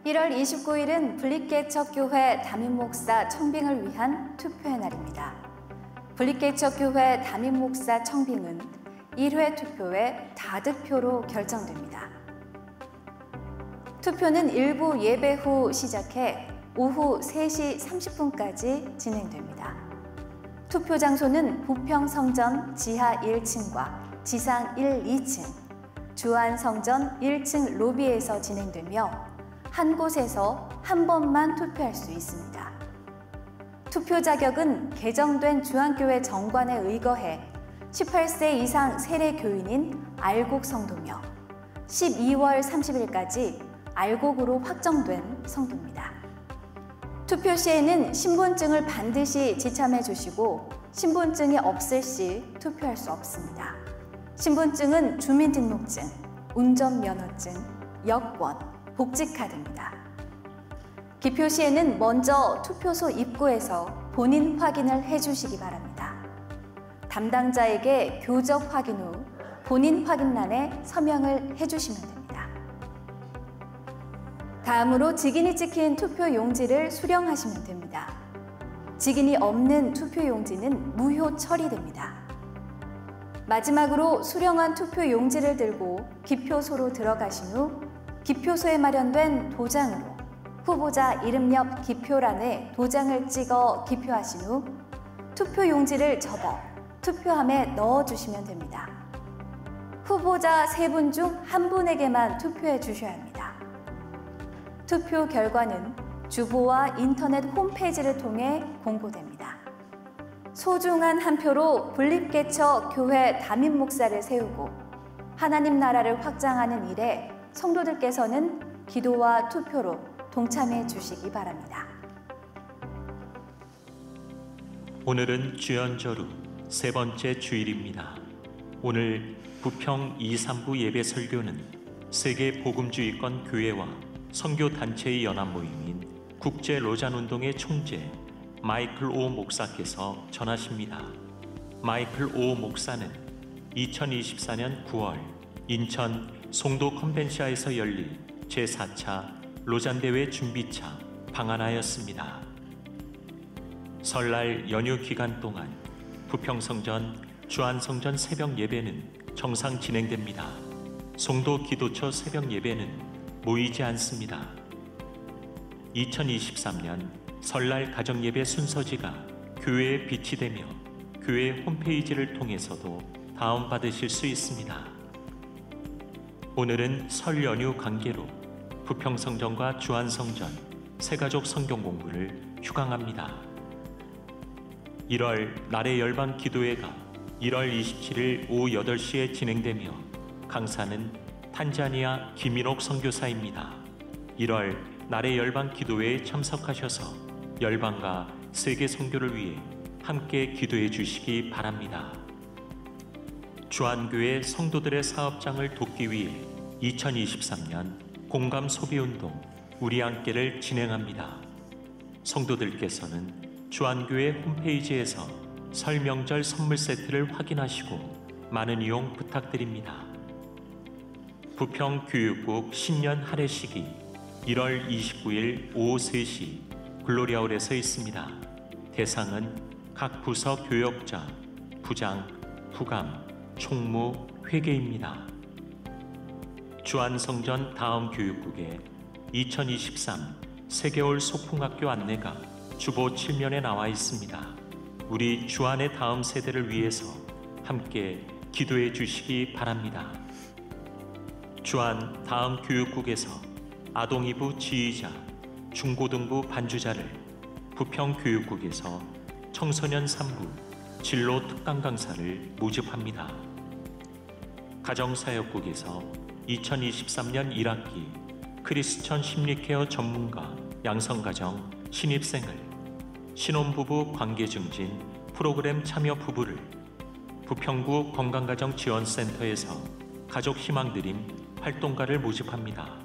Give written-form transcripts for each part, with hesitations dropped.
1월 29일은 분립개척교회 담임목사 청빙을 위한 투표의 날입니다. 분립개척교회 담임목사 청빙은 1회 투표의 다득표로 결정됩니다. 투표는 일부 예배 후 시작해 오후 3시 30분까지 진행됩니다. 투표 장소는 부평성전 지하 1층과 지상 1, 2층, 주안성전 1층 로비에서 진행되며 한 곳에서 한 번만 투표할 수 있습니다. 투표 자격은 개정된 주안교회 정관에 의거해 18세 이상 세례 교인인 알곡 성도며 12월 30일까지 알곡으로 확정된 성도입니다. 투표 시에는 신분증을 반드시 지참해 주시고 신분증이 없을 시 투표할 수 없습니다. 신분증은 주민등록증, 운전면허증, 여권, 복지카드입니다. 기표 시에는 먼저 투표소 입구에서 본인 확인을 해주시기 바랍니다. 담당자에게 교적 확인 후 본인 확인란에 서명을 해주시면 됩니다. 다음으로 직인이 찍힌 투표 용지를 수령하시면 됩니다. 직인이 없는 투표 용지는 무효 처리됩니다. 마지막으로 수령한 투표 용지를 들고 기표소로 들어가신 후 기표소에 마련된 도장으로 후보자 이름 옆 기표란에 도장을 찍어 기표하신 후 투표 용지를 접어 투표함에 넣어주시면 됩니다. 후보자 3분 중 1분에게만 투표해 주셔야 합니다. 투표 결과는 주보와 인터넷 홈페이지를 통해 공고됩니다. 소중한 한 표로 분립개척 교회 담임 목사를 세우고 하나님 나라를 확장하는 일에 성도들께서는 기도와 투표로 동참해 주시기 바랍니다. 오늘은 주연절후 3번째 주일입니다. 오늘 부평 2, 3부 예배 설교는 세계 복음주의권 교회와 선교단체의 연합 모임인 국제 로잔운동의 총재 마이클 오 목사께서 전하십니다. 마이클 오 목사는 2024년 9월 인천 송도 컨벤시아에서 열릴 제4차 로잔대회 준비차 방한하였습니다. 설날 연휴 기간 동안 부평성전, 주안성전 새벽 예배는 정상 진행됩니다. 송도 기도처 새벽 예배는 모이지 않습니다. 2023년 설날 가정예배 순서지가 교회에 비치되며 교회 홈페이지를 통해서도 다운받으실 수 있습니다. 오늘은 설 연휴 관계로 부평성전과 주안성전 새가족 성경 공부를 휴강합니다. 1월 날의 열방 기도회가 1월 27일 오후 8시에 진행되며 강사는 탄자니아 김인옥 선교사입니다. 1월 날의 열방 기도회에 참석하셔서 열방과 세계 선교를 위해 함께 기도해 주시기 바랍니다. 주안교회 성도들의 사업장을 돕기 위해 2023년 공감 소비운동 우리 함께를 진행합니다. 성도들께서는 주안교회 홈페이지에서 설 명절 선물 세트를 확인하시고 많은 이용 부탁드립니다. 부평교육국 신년 할애식이 1월 29일 오후 3시 글로리아홀에서 있습니다. 대상은 각 부서 교역자, 부장, 부감, 총무, 회계입니다. 주안성전 다음 교육국에 2023 세계월 소풍학교 안내가 주보 7면에 나와 있습니다. 우리 주안의 다음 세대를 위해서 함께 기도해 주시기 바랍니다. 주안 다음 교육국에서 아동이부 지휘자, 중고등부 반주자를, 부평교육국에서 청소년 3부 진로 특강 강사를 모집합니다. 가정사역국에서 2023년 1학기 크리스천 심리케어 전문가 양성가정 신입생을, 신혼부부 관계증진 프로그램 참여 부부를 부평구 건강가정지원센터에서 가족희망드림 활동가를 모집합니다.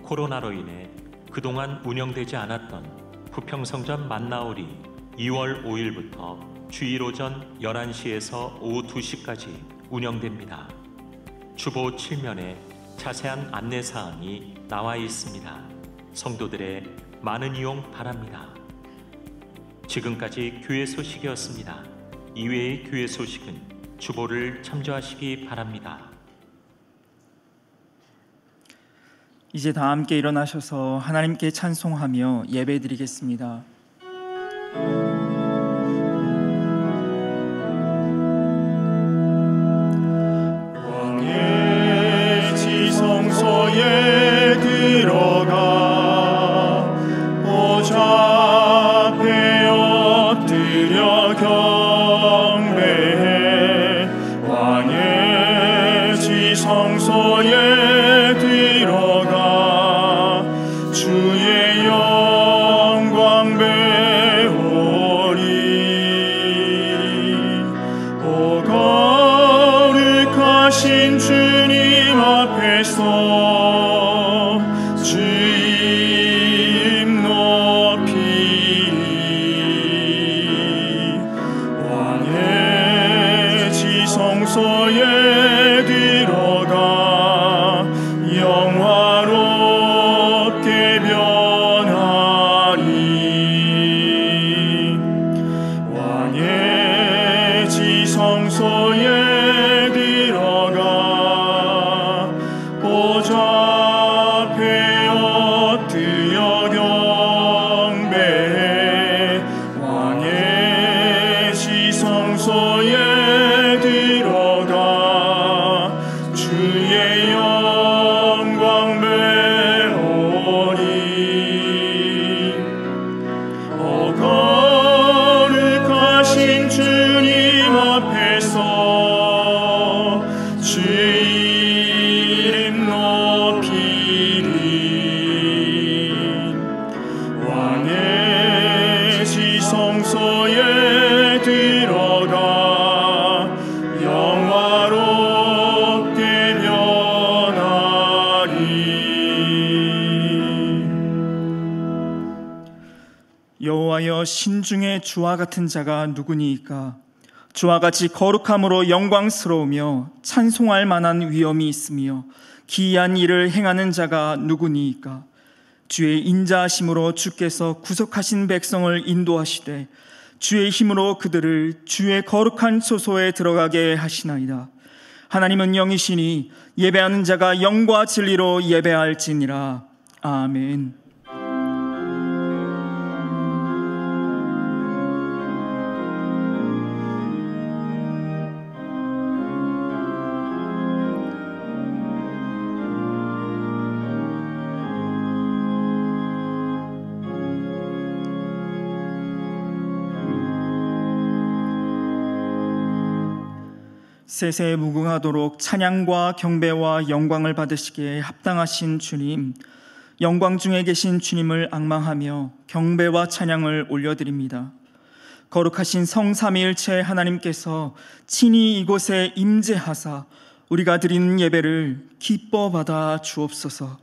코로나로 인해 그동안 운영되지 않았던 부평성전 만나오리 2월 5일부터 주일 오전 11시에서 오후 2시까지 운영됩니다. 주보 7면에 자세한 안내 사항이 나와 있습니다. 성도들의 많은 이용 바랍니다. 지금까지 교회 소식이었습니다. 이외의 교회 소식은 주보를 참조하시기 바랍니다. 이제 다 함께 일어나셔서 하나님께 찬송하며 예배드리겠습니다. 왕의 지성소에 들어가 보좌 앞에 엎드려 경배해. 왕의 지성소에 들어가 주의 영광 배우리. 오 거룩하신 주님 앞에서 주님 높이리. 왕의 지성소에 들어가 영화롭게 변하리. 왕의 지성소에 들어가 보좌 앞에 엎드려 경배해. 왕의 지성소에 들어가 주의 영광 배우리. 오 거룩하신 주님 앞에서 주님 높이리. 왕의 지성소에 들어가 영화롭게 변하리. 여호와여, 신중에 주와 같은 자가 누구니이까? 주와 같이 거룩함으로 영광스러우며 찬송할 만한 위엄이 있으며 기이한 일을 행하는 자가 누구니이까? 주의 인자하심으로 주께서 구속하신 백성을 인도하시되 주의 힘으로 그들을 주의 거룩한 초소에 들어가게 하시나이다. 하나님은 영이시니 예배하는 자가 영과 진리로 예배할지니라. 아멘. 세세 무궁하도록 찬양과 경배와 영광을 받으시기에 합당하신 주님, 영광 중에 계신 주님을 앙망하며 경배와 찬양을 올려드립니다. 거룩하신 성삼위일체 하나님께서 친히 이곳에 임재하사 우리가 드리는 예배를 기뻐 받아 주옵소서.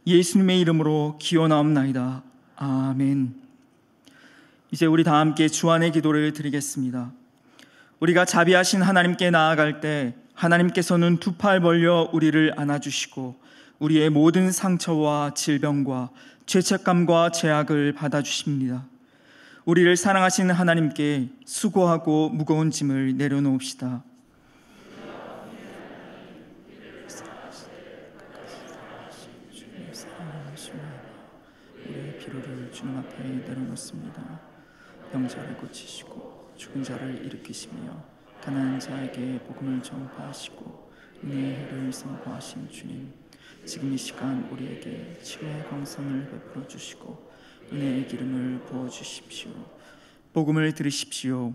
예수님의 이름으로 기원하옵나이다. 아멘. 이제 우리 다 함께 주안의 기도를 드리겠습니다. 우리가 자비하신 하나님께 나아갈 때 하나님께서는 두 팔 벌려 우리를 안아주시고 우리의 모든 상처와 질병과 죄책감과 죄악을 받아주십니다. 우리를 사랑하시는 하나님께 수고하고 무거운 짐을 내려놓읍시다. 우리의 피로를 주님 앞에 내려놓습니다. 병자를 고치시고 죽은 자를 일으키시며 가난한 자에게 복음을 전파하시고 은혜의 해를 선포하신 주님, 지금 이 시간 우리에게 치료의 광선을 베풀어 주시고 은혜의 기름을 부어주십시오. 복음을 들으십시오.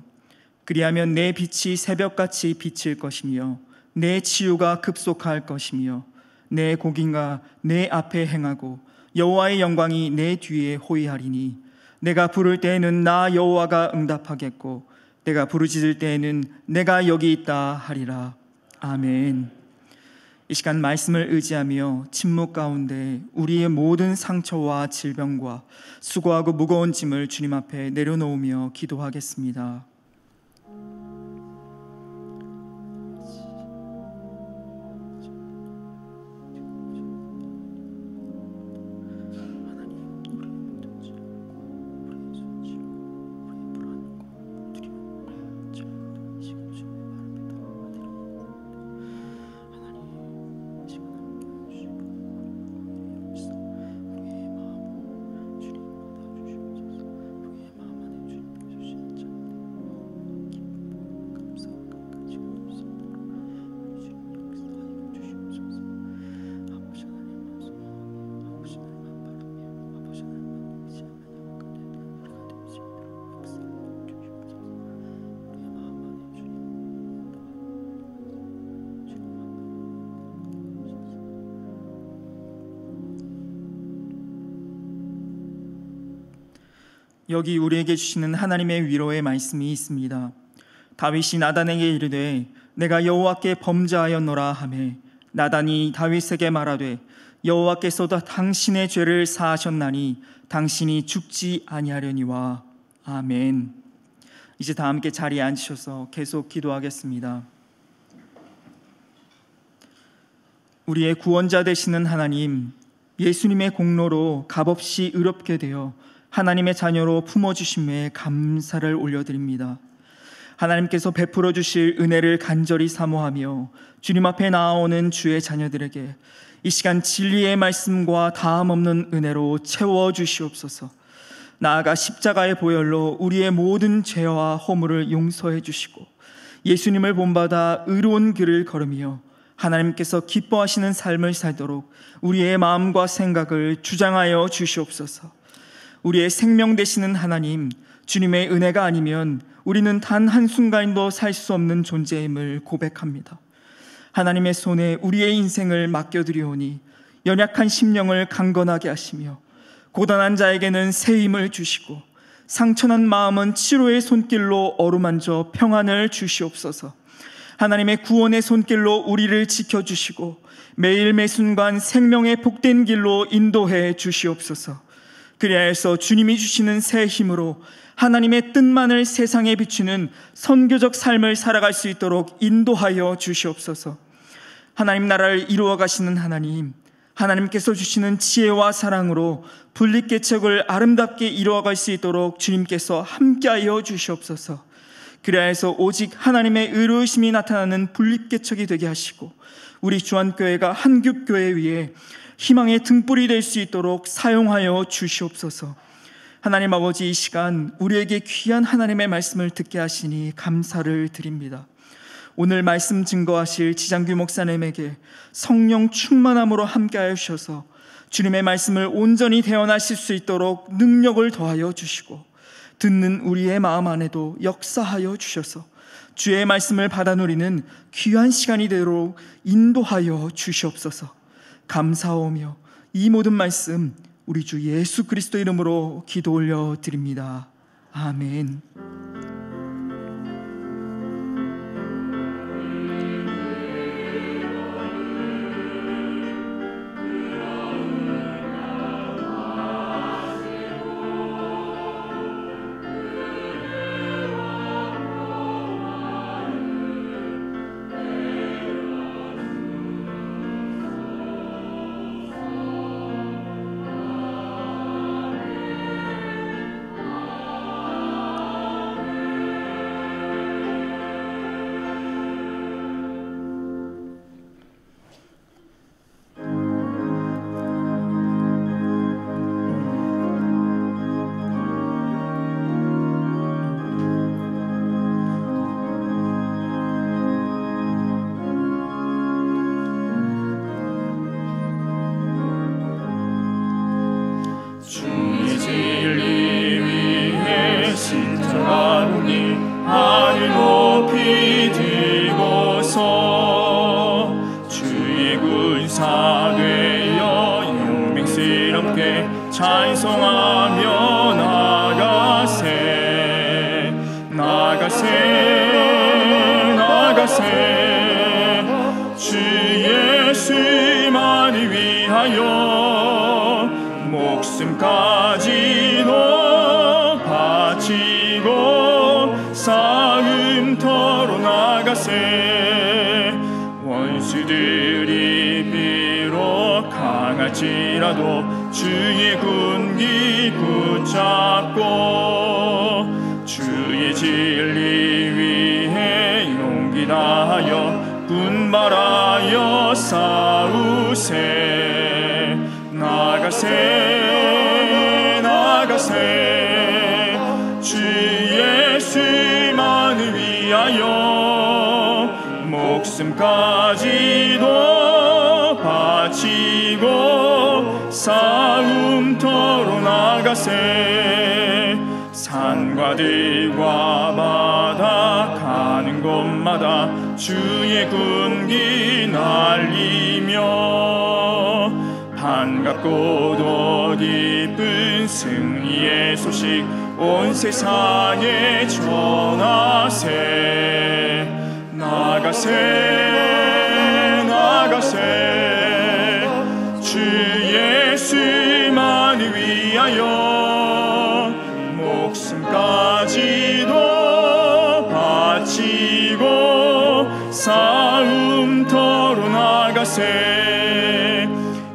그리하면 내 빛이 새벽같이 비칠 것이며 내 치유가 급속할 것이며 내 공의가 내 앞에 행하고 여호와의 영광이 내 뒤에 호위하리니 내가 부를 때에는 나 여호와가 응답하겠고 내가 부르짖을 때에는 내가 여기 있다 하리라. 아멘. 이 시간 말씀을 의지하며 침묵 가운데 우리의 모든 상처와 질병과 수고하고 무거운 짐을 주님 앞에 내려놓으며 기도하겠습니다. 여기 우리에게 주시는 하나님의 위로의 말씀이 있습니다. 다윗이 나단에게 이르되 내가 여호와께 범죄하였노라 하매 나단이 다윗에게 말하되 여호와께서도 당신의 죄를 사하셨나니 당신이 죽지 아니하려니와. 아멘. 이제 다 함께 자리에 앉으셔서 계속 기도하겠습니다. 우리의 구원자 되시는 하나님, 예수님의 공로로 값없이 의롭게 되어 하나님의 자녀로 품어주심에 감사를 올려드립니다. 하나님께서 베풀어 주실 은혜를 간절히 사모하며 주님 앞에 나아오는 주의 자녀들에게 이 시간 진리의 말씀과 다함 없는 은혜로 채워주시옵소서. 나아가 십자가의 보혈로 우리의 모든 죄와 허물을 용서해 주시고 예수님을 본받아 의로운 길을 걸으며 하나님께서 기뻐하시는 삶을 살도록 우리의 마음과 생각을 주장하여 주시옵소서. 우리의 생명 되시는 하나님, 주님의 은혜가 아니면 우리는 단 한순간도 살 수 없는 존재임을 고백합니다. 하나님의 손에 우리의 인생을 맡겨드리오니 연약한 심령을 강건하게 하시며 고단한 자에게는 새 힘을 주시고 상처난 마음은 치료의 손길로 어루만져 평안을 주시옵소서. 하나님의 구원의 손길로 우리를 지켜주시고 매일 매순간 생명의 복된 길로 인도해 주시옵소서. 그리하여서 주님이 주시는 새 힘으로 하나님의 뜻만을 세상에 비추는 선교적 삶을 살아갈 수 있도록 인도하여 주시옵소서. 하나님 나라를 이루어 가시는 하나님, 하나님께서 주시는 지혜와 사랑으로 분립개척을 아름답게 이루어갈 수 있도록 주님께서 함께하여 주시옵소서. 그리하여서 오직 하나님의 의로우심이 나타나는 분립개척이 되게 하시고 우리 주안교회가 한국교회 위에 희망의 등불이 될 수 있도록 사용하여 주시옵소서. 하나님 아버지, 이 시간 우리에게 귀한 하나님의 말씀을 듣게 하시니 감사를 드립니다. 오늘 말씀 증거하실 지장규 목사님에게 성령 충만함으로 함께하여 주셔서 주님의 말씀을 온전히 대언하실 수 있도록 능력을 더하여 주시고 듣는 우리의 마음 안에도 역사하여 주셔서 주의 말씀을 받아 누리는 귀한 시간이 되도록 인도하여 주시옵소서. 감사하오며 이 모든 말씀 우리 주 예수 그리스도 이름으로 기도 올려 드립니다. 아멘. 찬송하며 나가세 주 예수만을 위하여 목숨까지도 바치고 싸움터로 나가세. 원수들이 비록 강할지라도 주의 군기 붙잡고 주의 진리 위해 용기 다하여 분발하여 싸우세. 나가세 주 예수만을 위하여 목숨까지도 바치고 싸움터로 나가세. 산과 들과 바다 가는 곳마다 주의 군기 날리며 반갑고도 기쁜 승리의 소식 온 세상에 전하세. 나가세 나가세 주 예수만을 위하여 목숨까지도 바치고 싸움터로 나가세.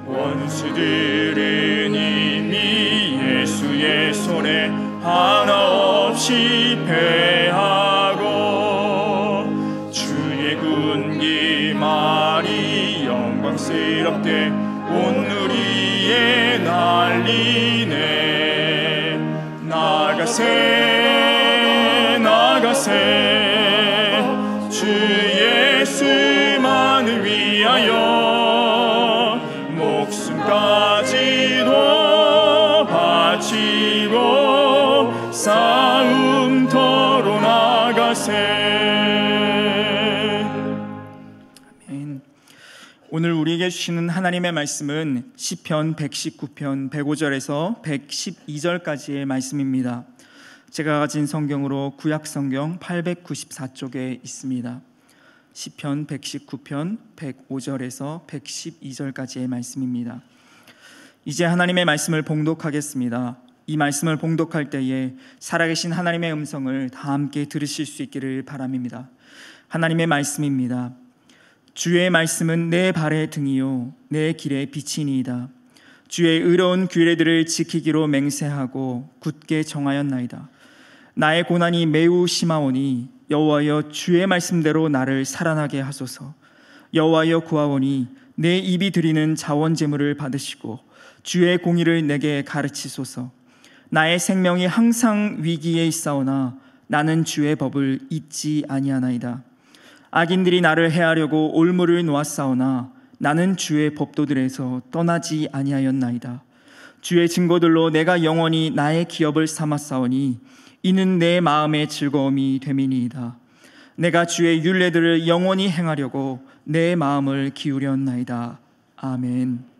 원수들은 이미 예수의 손에 하나 없이 패하고 주의 군기 말이 영광스럽게 온 누리에 날리네. 나가세 나가세 주 예수만을 위하여 목숨까지도 바치고 싸움터로 나가세. 아멘. 오늘 우리에게 주시는 하나님의 말씀은 시편 119편 105절에서 112절까지의 말씀입니다. 제가 가진 성경으로 구약성경 894쪽에 있습니다. 시편 119편 105절에서 112절까지의 말씀입니다. 이제 하나님의 말씀을 봉독하겠습니다. 이 말씀을 봉독할 때에 살아계신 하나님의 음성을 다 함께 들으실 수 있기를 바랍니다. 하나님의 말씀입니다. 주의 말씀은 내 발의 등이요 내 길의 빛이니이다. 주의 의로운 규례들을 지키기로 맹세하고 굳게 정하였나이다. 나의 고난이 매우 심하오니 여호와여 주의 말씀대로 나를 살아나게 하소서. 여호와여 구하오니 내 입이 드리는 자원 제물을 받으시고 주의 공의를 내게 가르치소서. 나의 생명이 항상 위기에 있사오나 나는 주의 법을 잊지 아니하나이다. 악인들이 나를 해하려고 올무를 놓았사오나 나는 주의 법도들에서 떠나지 아니하였나이다. 주의 증거들로 내가 영원히 나의 기업을 삼았사오니 이는 내 마음의 즐거움이 됨이니이다. 내가 주의 율례들을 영원히 행하려고 내 마음을 기울였나이다. 아멘.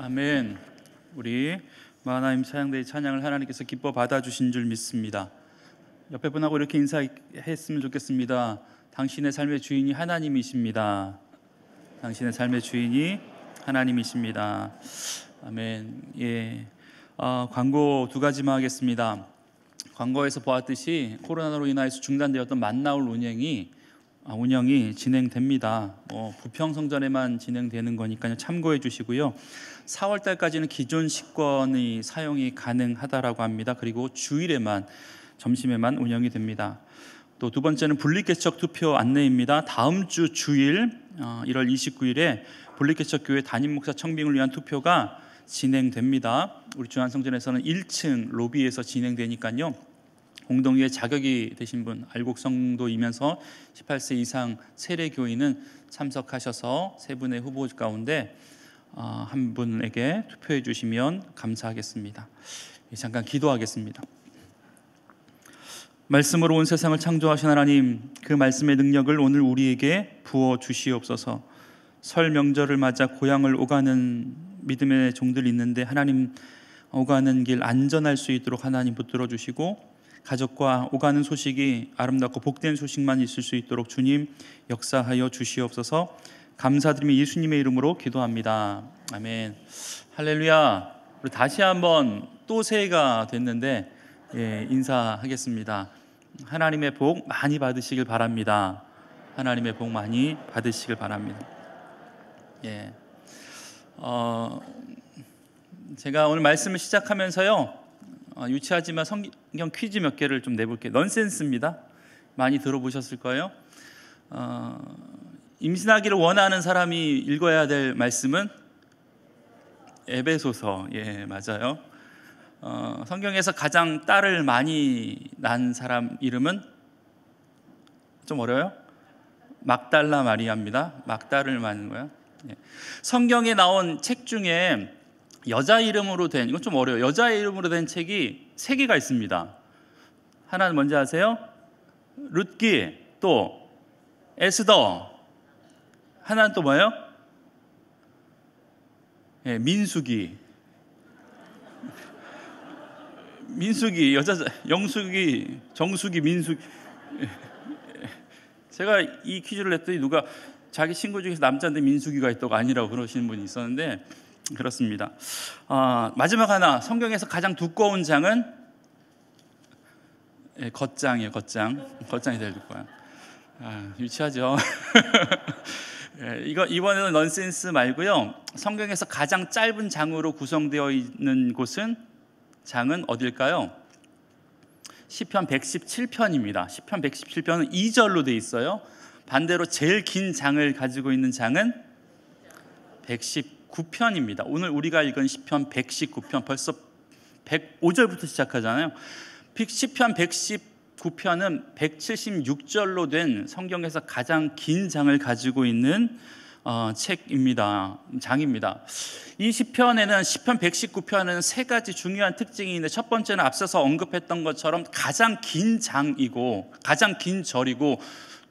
아멘. 우리 마하나임 찬양대의 찬양을 하나님께서 기뻐 받아주신 줄 믿습니다. 옆에 분하고 이렇게 인사했으면 좋겠습니다. 당신의 삶의 주인이 하나님이십니다. 당신의 삶의 주인이 하나님이십니다. 아멘. 예. 광고 두 가지만 하겠습니다. 광고에서 보았듯이 코로나로 인하여서 중단되었던 만나올 운영이 진행됩니다. 부평성전에만 진행되는 거니까요. 참고해 주시고요. 4월 달까지는 기존 식권이 사용이 가능하다라고 합니다. 그리고 주일에만 점심에만 운영이 됩니다. 또 두 번째는 분리개척 투표 안내입니다. 다음 주 주일 1월 29일에 분리개척 교회 담임 목사 청빙을 위한 투표가 진행됩니다. 우리 중앙성전에서는 1층 로비에서 진행되니까요. 공동위에 자격이 되신 분, 알곡 성도이면서 18세 이상 세례교인은 참석하셔서 세 분의 후보 가운데 한 분에게 투표해 주시면 감사하겠습니다. 잠깐 기도하겠습니다. 말씀으로 온 세상을 창조하신 하나님, 그 말씀의 능력을 오늘 우리에게 부어 주시옵소서. 설 명절을 맞아 고향을 오가는 믿음의 종들이 있는데 하나님, 오가는 길 안전할 수 있도록 하나님 붙들어 주시고, 가족과 오가는 소식이 아름답고 복된 소식만 있을 수 있도록 주님 역사하여 주시옵소서. 감사드리며 예수님의 이름으로 기도합니다. 아멘. 할렐루야. 우리 다시 한번 또 새해가 됐는데 인사하겠습니다. 하나님의 복 많이 받으시길 바랍니다. 하나님의 복 많이 받으시길 바랍니다. 제가 오늘 말씀을 시작하면서요, 유치하지만 성경 퀴즈 몇 개를 좀 내볼게요. 넌센스입니다. 많이 들어보셨을 거예요. 임신하기를 원하는 사람이 읽어야 될 말씀은 에베소서. 맞아요. 성경에서 가장 딸을 많이 낳은 사람 이름은 좀 어려워요? 막달라 마리아입니다. 막달을 낳은 거예요. 성경에 나온 책 중에 여자 이름으로 된, 이건 좀 어려워요. 여자 이름으로 된 책이 3개가 있습니다. 하나는 뭔지 아세요? 룻기, 또 에스더. 하나는 또 뭐예요? 민수기. 민수기, 여자, 영수기, 정수기, 민수기. 제가 이 퀴즈를 냈더니 누가 자기 친구 중에서 남자인데 민수기가 있다고 아니라고 그러시는 분이 있었는데, 그렇습니다. 마지막 하나, 성경에서 가장 두꺼운 장은 겉장이에요. 겉장이 제일 두꺼워요. 유치하죠. 이번에는 넌센스 말고요. 성경에서 가장 짧은 장으로 구성되어 있는 장은 어딜까요? 시편 117편입니다. 시편 117편은 2절로 되어 있어요. 반대로 제일 긴 장을 가지고 있는 장은 119편입니다. 오늘 우리가 읽은 시편 119편, 벌써 105절부터 시작하잖아요. 시편 119편은 176절로 된 성경에서 가장 긴 장을 가지고 있는 장입니다. 이 시편에는, 시편 119편에는 3가지 중요한 특징이 있는데, 첫 번째는 앞서서 언급했던 것처럼 가장 긴 장이고 가장 긴 절이고,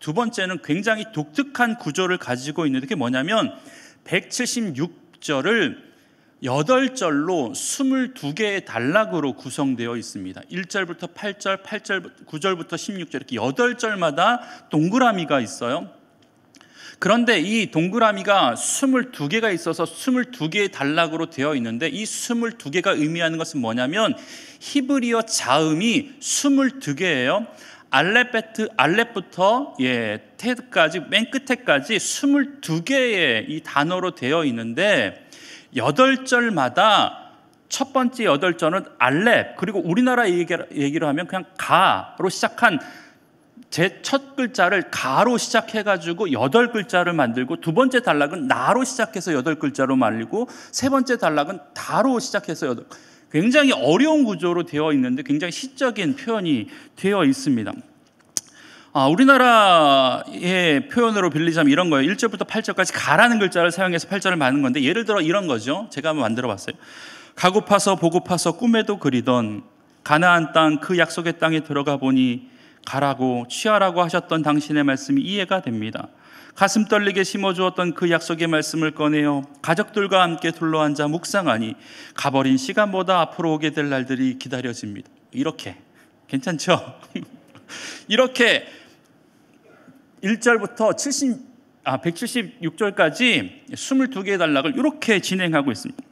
두 번째는 굉장히 독특한 구조를 가지고 있는데, 그게 뭐냐면 176절을 8절로 22개의 단락으로 구성되어 있습니다. 1절부터 8절, 9절부터 16절, 이렇게 8절마다 동그라미가 있어요. 그런데 이 동그라미가 22개가 있어서 22개의 단락으로 되어 있는데, 이 22개가 의미하는 것은 뭐냐면 히브리어 자음이 22개예요. 알렙부터 테드까지, 맨 끝에까지 22개의 이 단어로 되어 있는데, 8절마다 첫 번째 8절은 알렙, 그리고 우리나라 얘기로 하면 그냥 가로 시작한 제 첫 글자를 가로 시작해가지고 8글자를 만들고, 두 번째 단락은 나로 시작해서 8글자로 만들고, 세 번째 단락은 다로 시작해서 굉장히 어려운 구조로 되어 있는데 굉장히 시적인 표현이 되어 있습니다. 우리나라의 표현으로 빌리자면 이런 거예요. 1절부터 8절까지 가라는 글자를 사용해서 8절을 만든 건데, 예를 들어 이런 거죠. 제가 한번 만들어 봤어요. 가고파서 보고파서 꿈에도 그리던 가나안 땅 그 약속의 땅에 들어가 보니 가라고 취하라고 하셨던 당신의 말씀이 이해가 됩니다. 가슴 떨리게 심어주었던 그 약속의 말씀을 꺼내어 가족들과 함께 둘러앉아 묵상하니 가버린 시간보다 앞으로 오게 될 날들이 기다려집니다. 이렇게 괜찮죠? 이렇게 1절부터 176절까지 22개의 단락을 이렇게 진행하고 있습니다.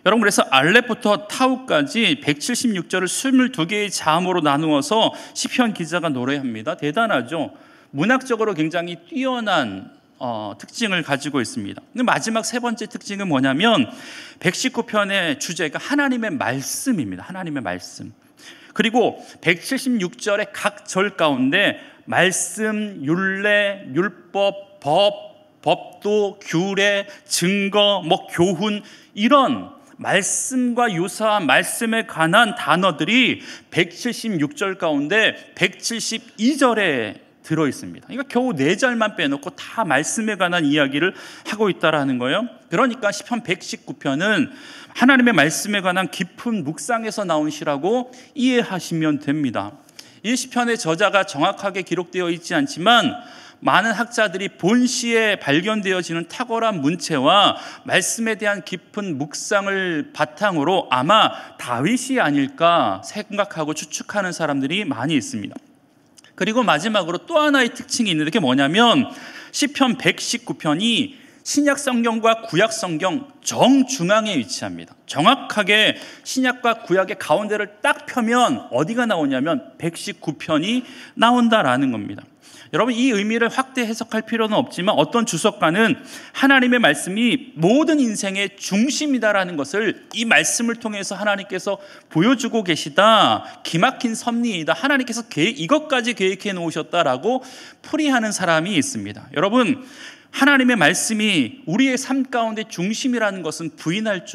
여러분, 그래서 알렙부터 타우까지 176절을 22개의 자음으로 나누어서 시편 기자가 노래합니다. 대단하죠? 문학적으로 굉장히 뛰어난 특징을 가지고 있습니다. 마지막 세 번째 특징은 뭐냐면 119편의 주제가 하나님의 말씀입니다. 하나님의 말씀. 그리고 176절의 각 절 가운데 말씀, 율례, 율법, 법도, 규례, 증거, 교훈, 이런 말씀과 유사한 말씀에 관한 단어들이 176절 가운데 172절에 들어 있습니다. 그러니까 겨우 4절만 빼놓고 다 말씀에 관한 이야기를 하고 있다라는 거예요. 그러니까 시편 119편은 하나님의 말씀에 관한 깊은 묵상에서 나온 시라고 이해하시면 됩니다. 이 시편의 저자가 정확하게 기록되어 있지 않지만 많은 학자들이 본시에 발견되어지는 탁월한 문체와 말씀에 대한 깊은 묵상을 바탕으로 아마 다윗이 아닐까 생각하고 추측하는 사람들이 많이 있습니다. 그리고 마지막으로 또 하나의 특징이 있는데 그게 뭐냐면 시편 119편이 신약 성경과 구약 성경 정중앙에 위치합니다. 정확하게 신약과 구약의 가운데를 딱 펴면 어디가 나오냐면 119편이 나온다라는 겁니다. 여러분, 이 의미를 확대 해석할 필요는 없지만 어떤 주석가는 하나님의 말씀이 모든 인생의 중심이다라는 것을 이 말씀을 통해서 하나님께서 보여주고 계시다, 기막힌 섭리이다, 하나님께서 이것까지 계획해 놓으셨다라고 풀이하는 사람이 있습니다. 여러분, 하나님의 말씀이 우리의 삶 가운데 중심이라는 것은 부인할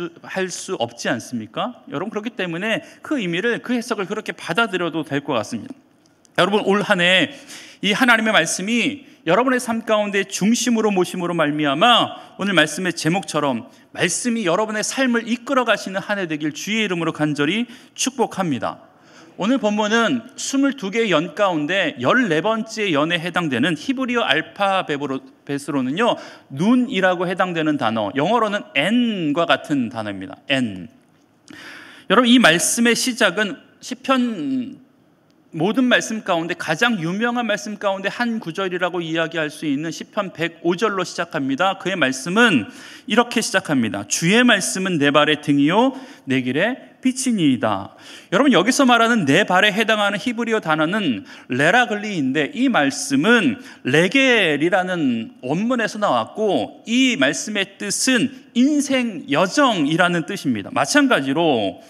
수 없지 않습니까? 여러분, 그렇기 때문에 그 의미를, 그 해석을 그렇게 받아들여도 될 것 같습니다. 여러분, 올 한 해 이 하나님의 말씀이 여러분의 삶 가운데 중심으로 모심으로 말미암아 오늘 말씀의 제목처럼 말씀이 여러분의 삶을 이끌어 가시는 한 해 되길 주의 이름으로 간절히 축복합니다. 오늘 본문은 22개의 연 가운데 14번째 연에 해당되는 히브리어 알파벳으로는요 눈이라고 해당되는 단어, 영어로는 N과 같은 단어입니다. N. 여러분, 이 말씀의 시작은 시편 모든 말씀 가운데 가장 유명한 말씀 가운데 한 구절이라고 이야기할 수 있는 시편 105절로 시작합니다. 그의 말씀은 이렇게 시작합니다. 주의 말씀은 내 발의 등이요 내 길의 빛이니이다. 여러분, 여기서 말하는 내 발에 해당하는 히브리어 단어는 레라글리인데 이 말씀은 레겔이라는 원문에서 나왔고 이 말씀의 뜻은 인생 여정이라는 뜻입니다. 마찬가지로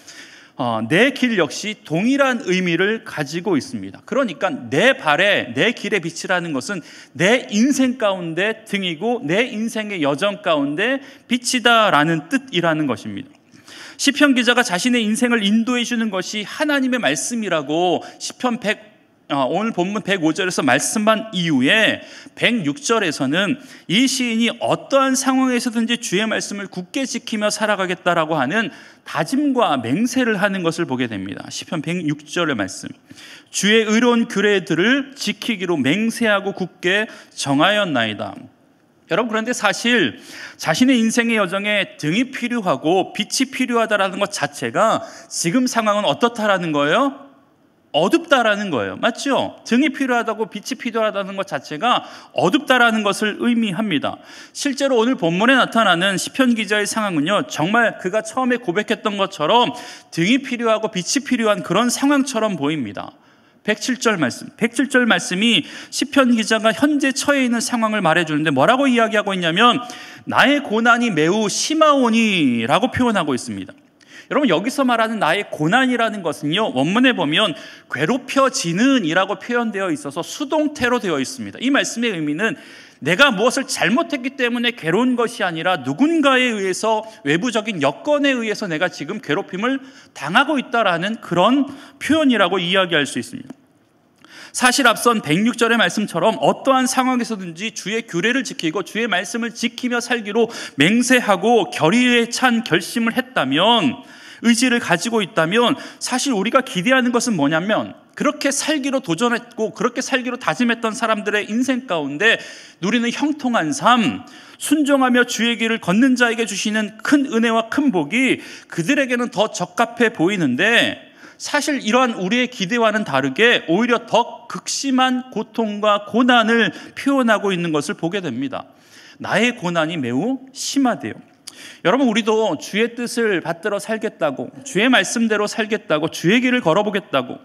내 길 역시 동일한 의미를 가지고 있습니다. 그러니까 내 발에 내 길의 빛이라는 것은 내 인생 가운데 등이고 내 인생의 여정 가운데 빛이다라는 뜻이라는 것입니다. 시편 기자가 자신의 인생을 인도해 주는 것이 하나님의 말씀이라고 시편 오늘 본문 105절에서 말씀한 이후에 106절에서는 이 시인이 어떠한 상황에서든지 주의 말씀을 굳게 지키며 살아가겠다라고 하는 다짐과 맹세를 하는 것을 보게 됩니다. 시편 106절의 말씀, 주의 의로운 규례들을 지키기로 맹세하고 굳게 정하였나이다. 여러분, 그런데 사실 자신의 인생의 여정에 등이 필요하고 빛이 필요하다라는 것 자체가 지금 상황은 어떻다라는 거예요? 어둡다라는 거예요. 맞죠? 등이 필요하다고 빛이 필요하다는 것 자체가 어둡다라는 것을 의미합니다. 실제로 오늘 본문에 나타나는 시편 기자의 상황은요, 정말 그가 처음에 고백했던 것처럼 등이 필요하고 빛이 필요한 그런 상황처럼 보입니다. 107절 말씀이 시편 기자가 현재 처해 있는 상황을 말해주는데 뭐라고 이야기하고 있냐면 나의 고난이 매우 심하오니라고 표현하고 있습니다. 여러분, 여기서 말하는 나의 고난이라는 것은요, 원문에 보면 괴롭혀지는 이라고 표현되어 있어서 수동태로 되어 있습니다. 이 말씀의 의미는 내가 무엇을 잘못했기 때문에 괴로운 것이 아니라 누군가에 의해서, 외부적인 여건에 의해서 내가 지금 괴롭힘을 당하고 있다라는 그런 표현이라고 이야기할 수 있습니다. 사실 앞선 106절의 말씀처럼 어떠한 상황에서든지 주의 규례를 지키고 주의 말씀을 지키며 살기로 맹세하고 결의에 찬 결심을 했다면 의지를 가지고 있다면 사실 우리가 기대하는 것은 뭐냐면 그렇게 살기로 도전했고 그렇게 살기로 다짐했던 사람들의 인생 가운데 누리는 형통한 삶, 순종하며 주의 길을 걷는 자에게 주시는 큰 은혜와 큰 복이 그들에게는 더 적합해 보이는데 사실 이러한 우리의 기대와는 다르게 오히려 더 극심한 고통과 고난을 표현하고 있는 것을 보게 됩니다. 나의 고난이 매우 심하대요. 여러분, 우리도 주의 뜻을 받들어 살겠다고, 주의 말씀대로 살겠다고, 주의 길을 걸어보겠다고,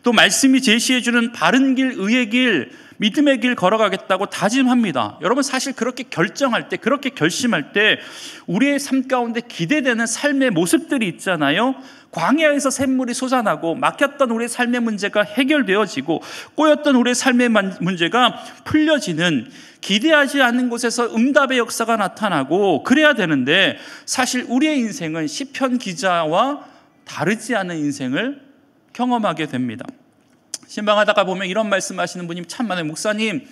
또 말씀이 제시해주는 바른 길, 의의 길, 믿음의 길 걸어가겠다고 다짐합니다. 여러분, 사실 그렇게 결정할 때, 그렇게 결심할 때 우리의 삶 가운데 기대되는 삶의 모습들이 있잖아요. 광야에서 샘물이 솟아나고 막혔던 우리의 삶의 문제가 해결되어지고 꼬였던 우리의 삶의 문제가 풀려지는, 기대하지 않는 곳에서 응답의 역사가 나타나고 그래야 되는데 사실 우리의 인생은 시편 기자와 다르지 않은 인생을 경험하게 됩니다. 신방하다가 보면 이런 말씀하시는 분이 참 많아요. 목사님,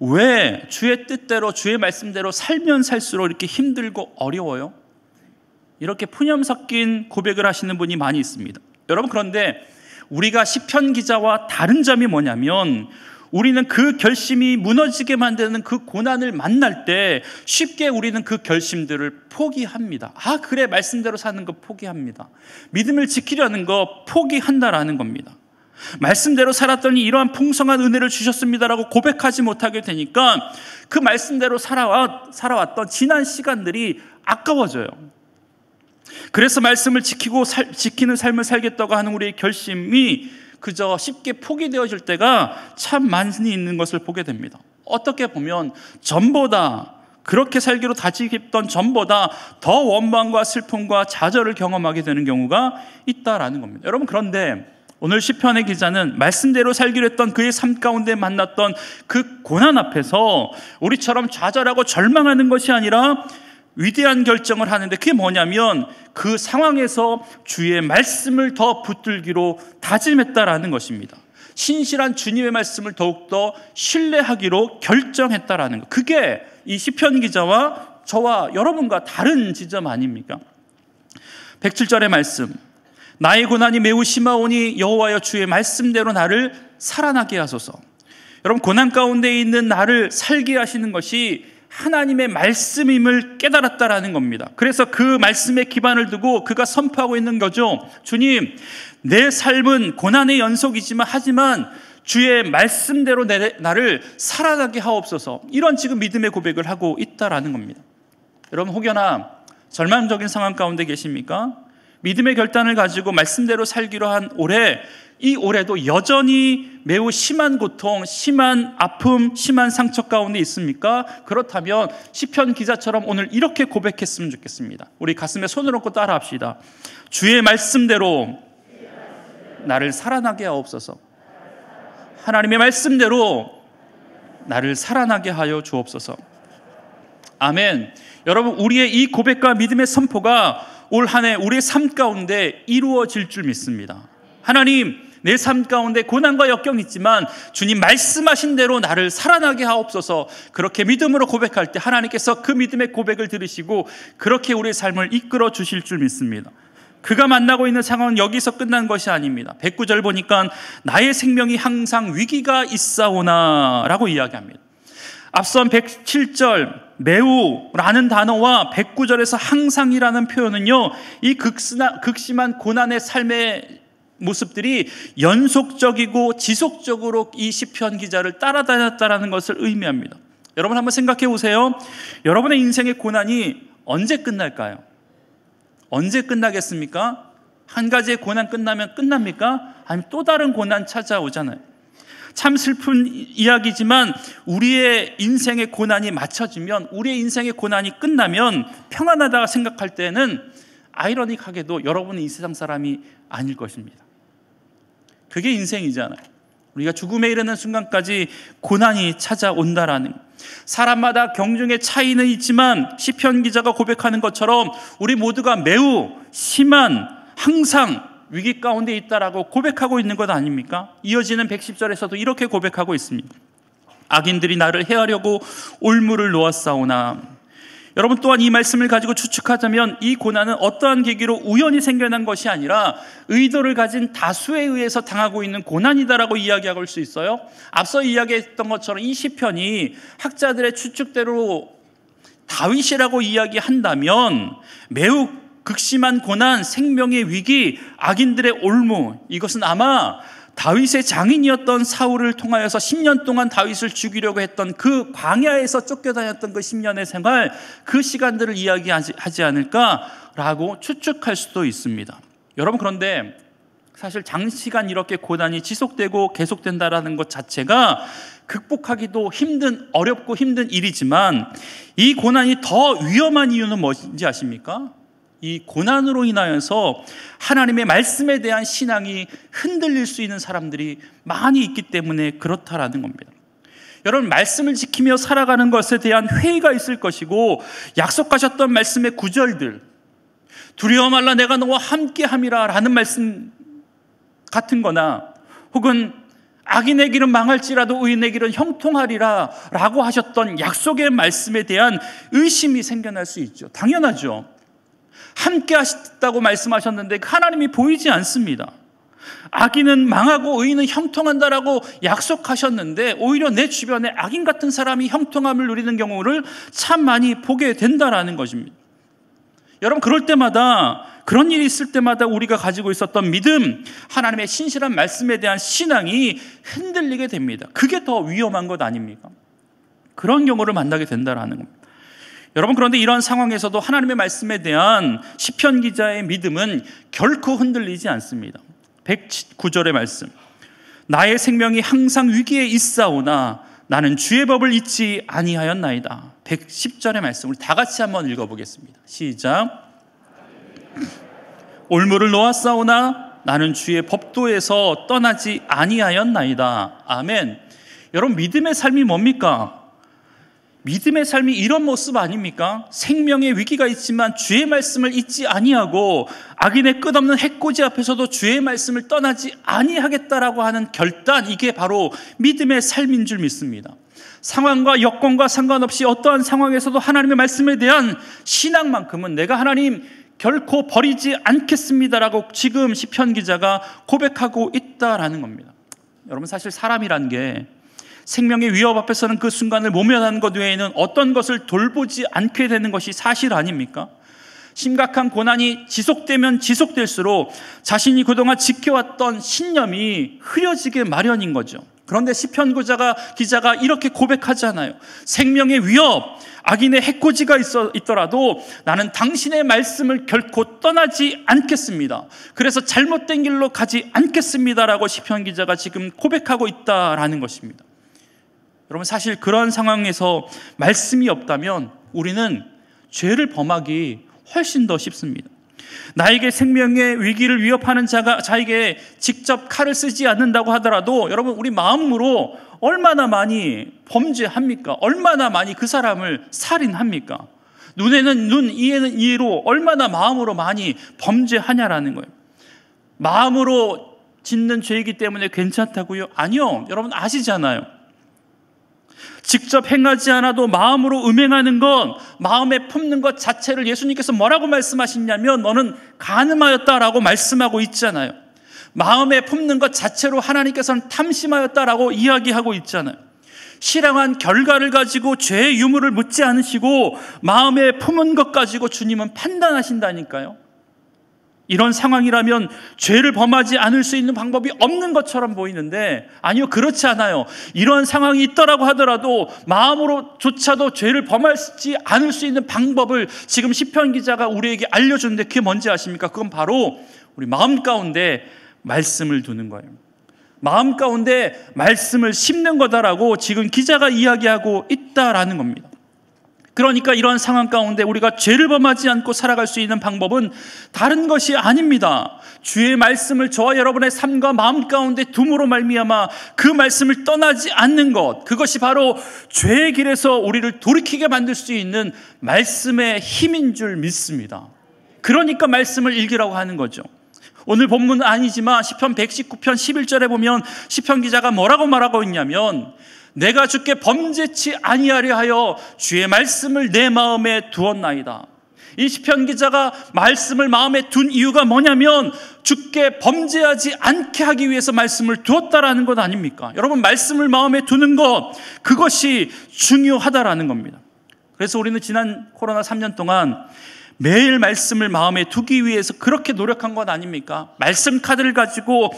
왜 주의 뜻대로 주의 말씀대로 살면 살수록 이렇게 힘들고 어려워요? 이렇게 푸념 섞인 고백을 하시는 분이 많이 있습니다. 여러분, 그런데 우리가 시편 기자와 다른 점이 뭐냐면 우리는 그 결심이 무너지게 만드는 그 고난을 만날 때 쉽게 우리는 그 결심들을 포기합니다. 아, 그래, 말씀대로 사는 거 포기합니다. 믿음을 지키려는 거 포기한다라는 겁니다. 말씀대로 살았더니 이러한 풍성한 은혜를 주셨습니다라고 고백하지 못하게 되니까 그 말씀대로 살아왔던 지난 시간들이 아까워져요. 그래서 말씀을 지키는 삶을 살겠다고 하는 우리의 결심이 그저 쉽게 포기되어질 때가 참 많이 있는 것을 보게 됩니다. 어떻게 보면 전보다, 그렇게 살기로 다짐했던 전보다 더 원망과 슬픔과 좌절을 경험하게 되는 경우가 있다라는 겁니다. 여러분, 그런데 오늘 시편의 기자는 말씀대로 살기로 했던 그의 삶 가운데 만났던 그 고난 앞에서 우리처럼 좌절하고 절망하는 것이 아니라 위대한 결정을 하는데, 그게 뭐냐면 그 상황에서 주의 말씀을 더 붙들기로 다짐했다라는 것입니다. 신실한 주님의 말씀을 더욱더 신뢰하기로 결정했다라는 것. 그게 이 시편 기자와 저와 여러분과 다른 지점 아닙니까? 107절의 말씀, 나의 고난이 매우 심하오니 여호와여 주의 말씀대로 나를 살아나게 하소서. 여러분, 고난 가운데 있는 나를 살게 하시는 것이 하나님의 말씀임을 깨달았다라는 겁니다. 그래서 그 말씀에 기반을 두고 그가 선포하고 있는 거죠. 주님, 내 삶은 고난의 연속이지만 하지만 주의 말씀대로 나를 살아나게 하옵소서. 이런 지금 믿음의 고백을 하고 있다라는 겁니다. 여러분, 혹여나 절망적인 상황 가운데 계십니까? 믿음의 결단을 가지고 말씀대로 살기로 한 올해, 이 올해도 여전히 매우 심한 고통, 심한 아픔, 심한 상처 가운데 있습니까? 그렇다면 시편 기자처럼 오늘 이렇게 고백했으면 좋겠습니다. 우리 가슴에 손을 얹고 따라합시다. 주의 말씀대로 나를 살아나게 하옵소서. 하나님의 말씀대로 나를 살아나게 하여 주옵소서. 아멘. 여러분, 우리의 이 고백과 믿음의 선포가 올 한 해 우리의 삶 가운데 이루어질 줄 믿습니다. 하나님, 내 삶 가운데 고난과 역경이 있지만 주님 말씀하신 대로 나를 살아나게 하옵소서. 그렇게 믿음으로 고백할 때 하나님께서 그 믿음의 고백을 들으시고 그렇게 우리의 삶을 이끌어 주실 줄 믿습니다. 그가 만나고 있는 상황은 여기서 끝난 것이 아닙니다. 109절 보니까 나의 생명이 항상 위기가 있사오나 라고 이야기합니다. 앞선 107절 매우라는 단어와 109절에서 항상이라는 표현은요, 이 극심한 고난의 삶의 모습들이 연속적이고 지속적으로 이 시편 기자를 따라다녔다라는 것을 의미합니다. 여러분, 한번 생각해 보세요. 여러분의 인생의 고난이 언제 끝날까요? 언제 끝나겠습니까? 한 가지의 고난 끝나면 끝납니까? 아니면 또 다른 고난 찾아오잖아요. 참 슬픈 이야기지만 우리의 인생의 고난이 맞춰지면, 우리의 인생의 고난이 끝나면 평안하다고 생각할 때는 아이러닉하게도 여러분은 이 세상 사람이 아닐 것입니다. 그게 인생이잖아요. 우리가 죽음에 이르는 순간까지 고난이 찾아온다라는, 사람마다 경중의 차이는 있지만 시편 기자가 고백하는 것처럼 우리 모두가 매우 심한, 항상 위기 가운데 있다라고 고백하고 있는 것 아닙니까? 이어지는 110절에서도 이렇게 고백하고 있습니다. 악인들이 나를 해하려고 올무를 놓았사오나. 여러분 또한 이 말씀을 가지고 추측하자면 이 고난은 어떠한 계기로 우연히 생겨난 것이 아니라 의도를 가진 다수에 의해서 당하고 있는 고난이다라고 이야기할 수 있어요. 앞서 이야기했던 것처럼 이 시편이 학자들의 추측대로 다윗이라고 이야기한다면 매우 극심한 고난, 생명의 위기, 악인들의 올무, 이것은 아마 다윗의 장인이었던 사울을 통하여서 10년 동안 다윗을 죽이려고 했던 그 광야에서 쫓겨다녔던 그 10년의 생활, 그 시간들을 이야기하지 않을까라고 추측할 수도 있습니다. 여러분, 그런데 사실 장시간 이렇게 고난이 지속되고 계속된다라는 것 자체가 극복하기도 어렵고 힘든 일이지만 이 고난이 더 위험한 이유는 무엇인지 아십니까? 이 고난으로 인하여서 하나님의 말씀에 대한 신앙이 흔들릴 수 있는 사람들이 많이 있기 때문에 그렇다라는 겁니다. 여러분, 말씀을 지키며 살아가는 것에 대한 회의가 있을 것이고 약속하셨던 말씀의 구절들, 두려워 말라 내가 너와 함께함이라 라는 말씀 같은 거나 혹은 악인의 길은 망할지라도 의인의 길은 형통하리라 라고 하셨던 약속의 말씀에 대한 의심이 생겨날 수 있죠. 당연하죠. 함께 하셨다고 말씀하셨는데 하나님이 보이지 않습니다. 악인은 망하고 의인은 형통한다라고 약속하셨는데 오히려 내 주변에 악인 같은 사람이 형통함을 누리는 경우를 참 많이 보게 된다라는 것입니다. 여러분, 그럴 때마다, 그런 일이 있을 때마다 우리가 가지고 있었던 믿음, 하나님의 신실한 말씀에 대한 신앙이 흔들리게 됩니다. 그게 더 위험한 것 아닙니까? 그런 경우를 만나게 된다라는 겁니다. 여러분, 그런데 이런 상황에서도 하나님의 말씀에 대한 시편 기자의 믿음은 결코 흔들리지 않습니다. 109절의 말씀, 나의 생명이 항상 위기에 있사오나 나는 주의 법을 잊지 아니하였나이다. 110절의 말씀, 우리 다 같이 한번 읽어보겠습니다. 시작. 올무를 놓았사오나 나는 주의 법도에서 떠나지 아니하였나이다. 아멘. 여러분, 믿음의 삶이 뭡니까? 믿음의 삶이 이런 모습 아닙니까? 생명의 위기가 있지만 주의 말씀을 잊지 아니하고 악인의 끝없는 해코지 앞에서도 주의 말씀을 떠나지 아니하겠다라고 하는 결단, 이게 바로 믿음의 삶인 줄 믿습니다. 상황과 여건과 상관없이 어떠한 상황에서도 하나님의 말씀에 대한 신앙만큼은 내가 하나님 결코 버리지 않겠습니다라고 지금 시편 기자가 고백하고 있다라는 겁니다. 여러분, 사실 사람이란 게 생명의 위협 앞에서는 그 순간을 모면하는 것 외에는 어떤 것을 돌보지 않게 되는 것이 사실 아닙니까? 심각한 고난이 지속되면 지속될수록 자신이 그동안 지켜왔던 신념이 흐려지게 마련인 거죠. 그런데 시편 기자가 이렇게 고백하잖아요. 생명의 위협, 악인의 해코지가 있더라도 나는 당신의 말씀을 결코 떠나지 않겠습니다. 그래서 잘못된 길로 가지 않겠습니다라고 시편 기자가 지금 고백하고 있다라는 것입니다. 여러분, 사실 그런 상황에서 말씀이 없다면 우리는 죄를 범하기 훨씬 더 쉽습니다. 나에게 생명의 위기를 위협하는 자에게 직접 칼을 쓰지 않는다고 하더라도 여러분, 우리 마음으로 얼마나 많이 범죄합니까? 얼마나 많이 그 사람을 살인합니까? 눈에는 눈, 이에는 이로 얼마나 마음으로 많이 범죄하냐라는 거예요. 마음으로 짓는 죄이기 때문에 괜찮다고요? 아니요. 여러분 아시잖아요. 직접 행하지 않아도 마음으로 음행하는 것, 마음에 품는 것 자체를 예수님께서 뭐라고 말씀하시냐면 너는 간음하였다라고 말씀하고 있잖아요. 마음에 품는 것 자체로 하나님께서는 탐심하였다라고 이야기하고 있잖아요. 실행한 결과를 가지고 죄의 유무를 묻지 않으시고 마음에 품은 것 가지고 주님은 판단하신다니까요. 이런 상황이라면 죄를 범하지 않을 수 있는 방법이 없는 것처럼 보이는데 아니요, 그렇지 않아요. 이런 상황이 있더라고 하더라도 마음으로조차도 죄를 범하지 않을 수 있는 방법을 지금 시편 기자가 우리에게 알려주는데 그게 뭔지 아십니까? 그건 바로 우리 마음 가운데 말씀을 두는 거예요. 마음 가운데 말씀을 심는 거다라고 지금 기자가 이야기하고 있다라는 겁니다. 그러니까 이런 상황 가운데 우리가 죄를 범하지 않고 살아갈 수 있는 방법은 다른 것이 아닙니다. 주의 말씀을 저와 여러분의 삶과 마음 가운데 둠으로 말미암아 그 말씀을 떠나지 않는 것, 그것이 바로 죄의 길에서 우리를 돌이키게 만들 수 있는 말씀의 힘인 줄 믿습니다. 그러니까 말씀을 읽으라고 하는 거죠. 오늘 본문은 아니지만 시편 119편 11절에 보면 시편 기자가 뭐라고 말하고 있냐면 내가 주께 범죄치 아니하려 하여 주의 말씀을 내 마음에 두었나이다. 이 시편 기자가 말씀을 마음에 둔 이유가 뭐냐면 주께 범죄하지 않게 하기 위해서 말씀을 두었다라는 것 아닙니까? 여러분, 말씀을 마음에 두는 것, 그것이 중요하다라는 겁니다. 그래서 우리는 지난 코로나 3년 동안 매일 말씀을 마음에 두기 위해서 그렇게 노력한 것 아닙니까? 말씀 카드를 가지고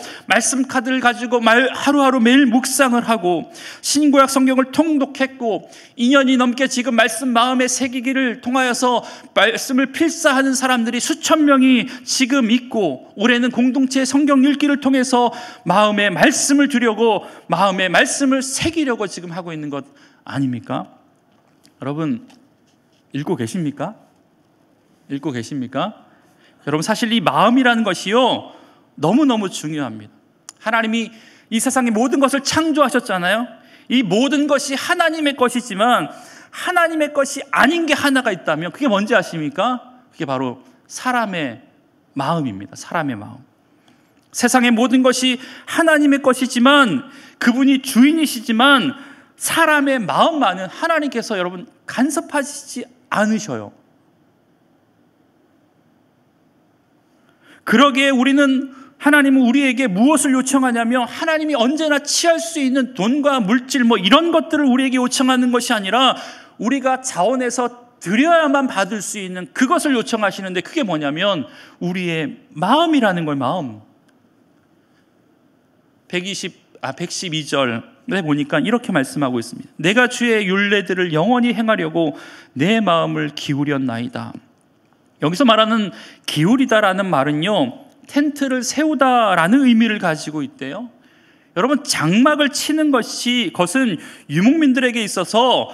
하루하루 매일 묵상을 하고 신구약 성경을 통독했고 2년이 넘게 지금 말씀 마음에 새기기를 통하여서 말씀을 필사하는 사람들이 수천 명이 지금 있고, 올해는 공동체 성경 읽기를 통해서 마음에 말씀을 두려고, 마음에 말씀을 새기려고 지금 하고 있는 것 아닙니까? 여러분, 읽고 계십니까? 읽고 계십니까? 여러분, 사실 이 마음이라는 것이요, 너무너무 중요합니다. 하나님이 이 세상의 모든 것을 창조하셨잖아요. 이 모든 것이 하나님의 것이지만 하나님의 것이 아닌 게 하나가 있다면 그게 뭔지 아십니까? 그게 바로 사람의 마음입니다. 사람의 마음. 세상의 모든 것이 하나님의 것이지만, 그분이 주인이시지만 사람의 마음만은 하나님께서 여러분 간섭하시지 않으셔요. 그러기에 하나님은 우리에게 무엇을 요청하냐면, 하나님이 언제나 취할 수 있는 돈과 물질 이런 것들을 우리에게 요청하는 것이 아니라 우리가 자원해서 드려야만 받을 수 있는 그것을 요청하시는데, 그게 뭐냐면 우리의 마음이라는 거예요. 마음. 112절에 보니까 이렇게 말씀하고 있습니다. 내가 주의 율례들을 영원히 행하려고 내 마음을 기울였나이다. 여기서 말하는 기울이다라는 말은요, 텐트를 세우다라는 의미를 가지고 있대요. 여러분, 장막을 치는 것은 유목민들에게 있어서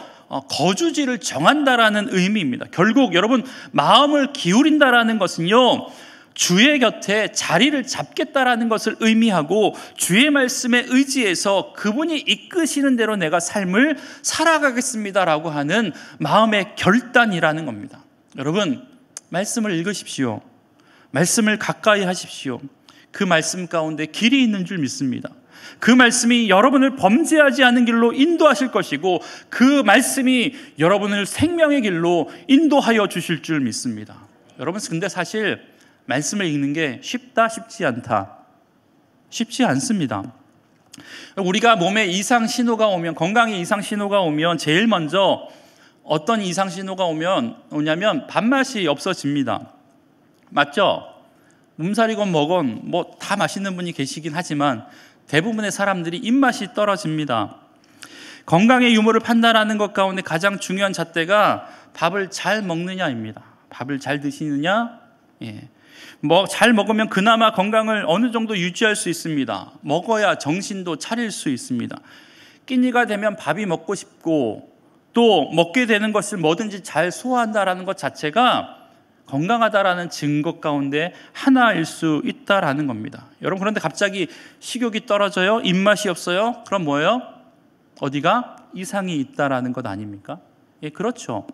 거주지를 정한다라는 의미입니다. 결국 여러분, 마음을 기울인다라는 것은요, 주의 곁에 자리를 잡겠다라는 것을 의미하고, 주의 말씀에 의지해서 그분이 이끄시는 대로 내가 삶을 살아가겠습니다라고 하는 마음의 결단이라는 겁니다. 여러분, 말씀을 읽으십시오. 말씀을 가까이 하십시오. 그 말씀 가운데 길이 있는 줄 믿습니다. 그 말씀이 여러분을 범죄하지 않은 길로 인도하실 것이고, 그 말씀이 여러분을 생명의 길로 인도하여 주실 줄 믿습니다. 여러분, 근데 사실 말씀을 읽는 게 쉽다, 쉽지 않다. 쉽지 않습니다. 우리가 몸에 이상 신호가 오면, 건강에 이상 신호가 오면 제일 먼저 어떤 이상 신호가 오냐면 밥맛이 없어집니다. 맞죠? 몸살이건 뭐건 다 맛있는 분이 계시긴 하지만 대부분의 사람들이 입맛이 떨어집니다. 건강의 유무를 판단하는 것 가운데 가장 중요한 잣대가 밥을 잘 먹느냐입니다. 밥을 잘 드시느냐? 예. 잘 먹으면 그나마 건강을 어느 정도 유지할 수 있습니다. 먹어야 정신도 차릴 수 있습니다. 끼니가 되면 밥이 먹고 싶고, 또 먹게 되는 것을 뭐든지 잘 소화한다라는 것 자체가 건강하다라는 증거 가운데 하나일 수 있다라는 겁니다. 여러분, 그런데 갑자기 식욕이 떨어져요? 입맛이 없어요? 그럼 뭐예요? 어디가 이상이 있다라는 것 아닙니까? 예, 그렇죠.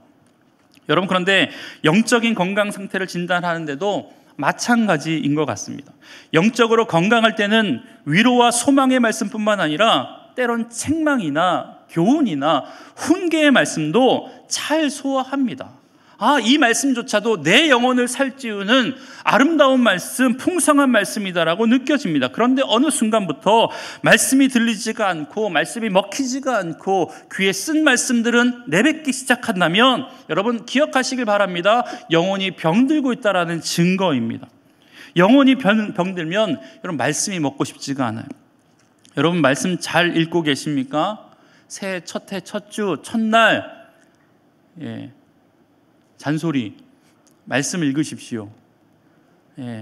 여러분, 그런데 영적인 건강 상태를 진단하는데도 마찬가지인 것 같습니다. 영적으로 건강할 때는 위로와 소망의 말씀뿐만 아니라 때론 책망이나 교훈이나 훈계의 말씀도 잘 소화합니다. 이 말씀조차도 내 영혼을 살찌우는 아름다운 말씀, 풍성한 말씀이다라고 느껴집니다. 그런데 어느 순간부터 말씀이 들리지가 않고, 말씀이 먹히지가 않고, 귀에 쓴 말씀들은 내뱉기 시작한다면, 여러분 기억하시길 바랍니다. 영혼이 병들고 있다라는 증거입니다. 영혼이 병들면 여러분 말씀이 먹고 싶지가 않아요. 여러분, 말씀 잘 읽고 계십니까? 새해 첫 해, 첫 주, 첫날, 잔소리, 말씀 읽으십시오.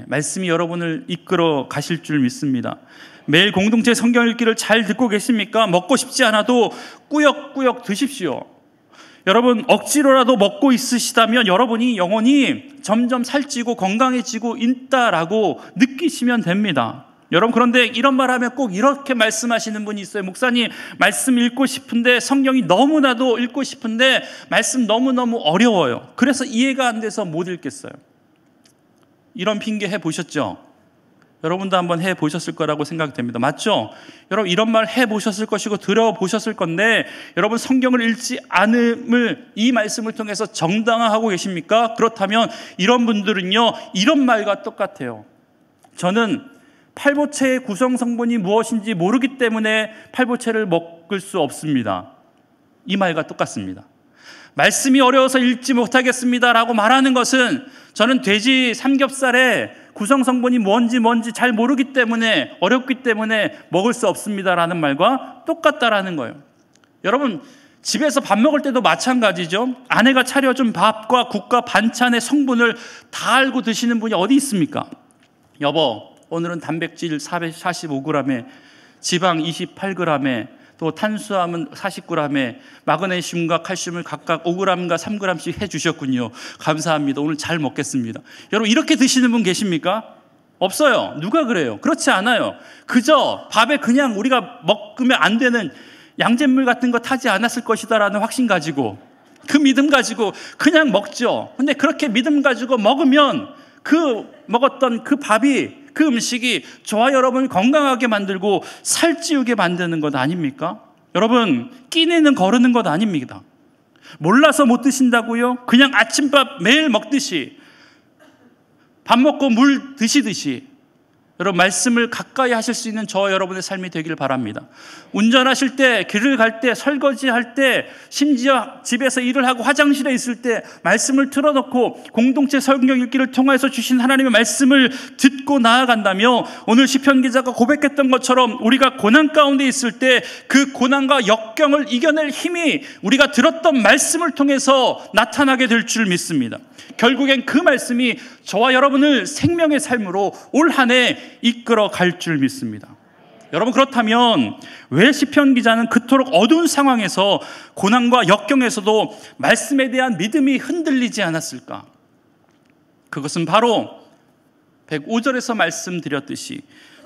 말씀이 여러분을 이끌어 가실 줄 믿습니다. 매일 공동체 성경 읽기를 잘 듣고 계십니까? 먹고 싶지 않아도 꾸역꾸역 드십시오. 여러분, 억지로라도 먹고 있으시다면 여러분이 영혼이 점점 살찌고 건강해지고 있다라고 느끼시면 됩니다. 여러분, 그런데 이런 말 하면 꼭 이렇게 말씀하시는 분이 있어요. 목사님, 말씀 읽고 싶은데, 성경이 너무나도 읽고 싶은데 말씀 너무너무 어려워요. 그래서 이해가 안 돼서 못 읽겠어요. 이런 핑계 해보셨죠? 여러분도 한번 해보셨을 거라고 생각됩니다. 맞죠? 여러분 이런 말 해보셨을 것이고 들어보셨을 건데 여러분 성경을 읽지 않음을 이 말씀을 통해서 정당화하고 계십니까? 그렇다면 이런 분들은요 이런 말과 똑같아요. 저는 팔보채의 구성 성분이 무엇인지 모르기 때문에 팔보채를 먹을 수 없습니다. 이 말과 똑같습니다. 말씀이 어려워서 읽지 못하겠습니다 라고 말하는 것은 저는 돼지 삼겹살의 구성 성분이 뭔지 잘 모르기 때문에 어렵기 때문에 먹을 수 없습니다 라는 말과 똑같다라는 거예요. 여러분 집에서 밥 먹을 때도 마찬가지죠. 아내가 차려준 밥과 국과 반찬의 성분을 다 알고 드시는 분이 어디 있습니까? 여보 오늘은 단백질 445g에 지방 28g에 또 탄수화물 40g에 마그네슘과 칼슘을 각각 5g과 3g씩 해주셨군요. 감사합니다. 오늘 잘 먹겠습니다. 여러분 이렇게 드시는 분 계십니까? 없어요. 누가 그래요? 그렇지 않아요. 그저 밥에 그냥 우리가 먹으면 안 되는 양잿물 같은 거 타지 않았을 것이다라는 확신 가지고 그 믿음 가지고 그냥 먹죠. 근데 그렇게 믿음 가지고 먹으면 먹었던 그 밥이 그 음식이 저와 여러분을 건강하게 만들고 살찌우게 만드는 것 아닙니까? 여러분 끼니는 거르는 것 아닙니다. 몰라서 못 드신다고요? 그냥 아침밥 매일 먹듯이 밥 먹고 물 드시듯이 여러분 말씀을 가까이 하실 수 있는 저와 여러분의 삶이 되길 바랍니다. 운전하실 때, 길을 갈 때, 설거지할 때, 심지어 집에서 일을 하고 화장실에 있을 때 말씀을 틀어놓고 공동체 성경 읽기를 통해서 주신 하나님의 말씀을 듣고 나아간다며 오늘 시편 기자가 고백했던 것처럼 우리가 고난 가운데 있을 때 그 고난과 역경을 이겨낼 힘이 우리가 들었던 말씀을 통해서 나타나게 될 줄 믿습니다. 결국엔 그 말씀이 저와 여러분을 생명의 삶으로 올 한 해 이끌어 갈 줄 믿습니다. 여러분 그렇다면 왜 시편 기자는 그토록 어두운 상황에서 고난과 역경에서도 말씀에 대한 믿음이 흔들리지 않았을까? 그것은 바로 105절에서 말씀드렸듯이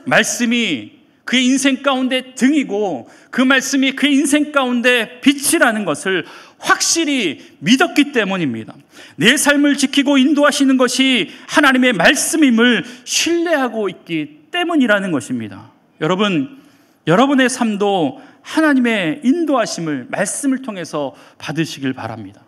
말씀이 그의 인생 가운데 등이고 그 말씀이 그의 인생 가운데 빛이라는 것을 확실히 믿었기 때문입니다. 내 삶을 지키고 인도하시는 것이 하나님의 말씀임을 신뢰하고 있기 때문이라는 것입니다. 여러분, 여러분의 삶도 하나님의 인도하심을 말씀을 통해서 받으시길 바랍니다.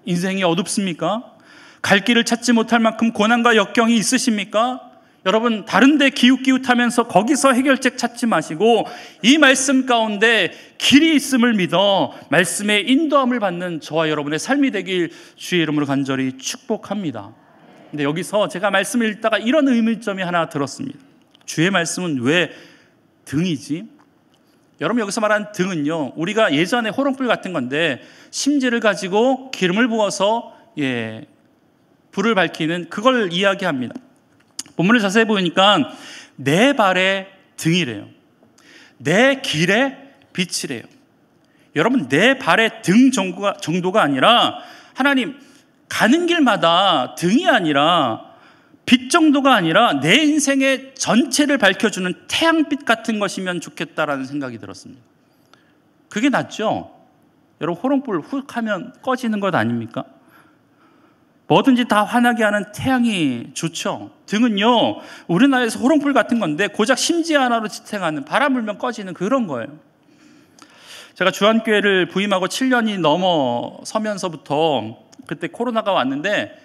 인생이 어둡습니까? 갈 길을 찾지 못할 만큼 고난과 역경이 있으십니까? 여러분 다른 데 기웃기웃하면서 거기서 해결책 찾지 마시고 이 말씀 가운데 길이 있음을 믿어 말씀의 인도함을 받는 저와 여러분의 삶이 되길 주의 이름으로 간절히 축복합니다. 근데 여기서 제가 말씀을 읽다가 이런 의문점이 하나 들었습니다. 주의 말씀은 왜 등이지? 여러분 여기서 말하는 등은요 우리가 예전에 호롱불 같은 건데 심지를 가지고 기름을 부어서 불을 밝히는 그걸 이야기합니다. 본문을 자세히 보니까 내 발의 등이래요. 내 길의 빛이래요. 여러분 내 발의 등 정도가 아니라 하나님 가는 길마다 등이 아니라 빛 정도가 아니라 내 인생의 전체를 밝혀주는 태양빛 같은 것이면 좋겠다라는 생각이 들었습니다. 그게 낫죠? 여러분 호롱불 훅 하면 꺼지는 것 아닙니까? 뭐든지 다 환하게 하는 태양이 좋죠. 등은요 우리나라에서 호롱불 같은 건데 고작 심지 하나로 지탱하는 바람 불면 꺼지는 그런 거예요. 제가 주한교회를 부임하고 7년이 넘어서면서부터 그때 코로나가 왔는데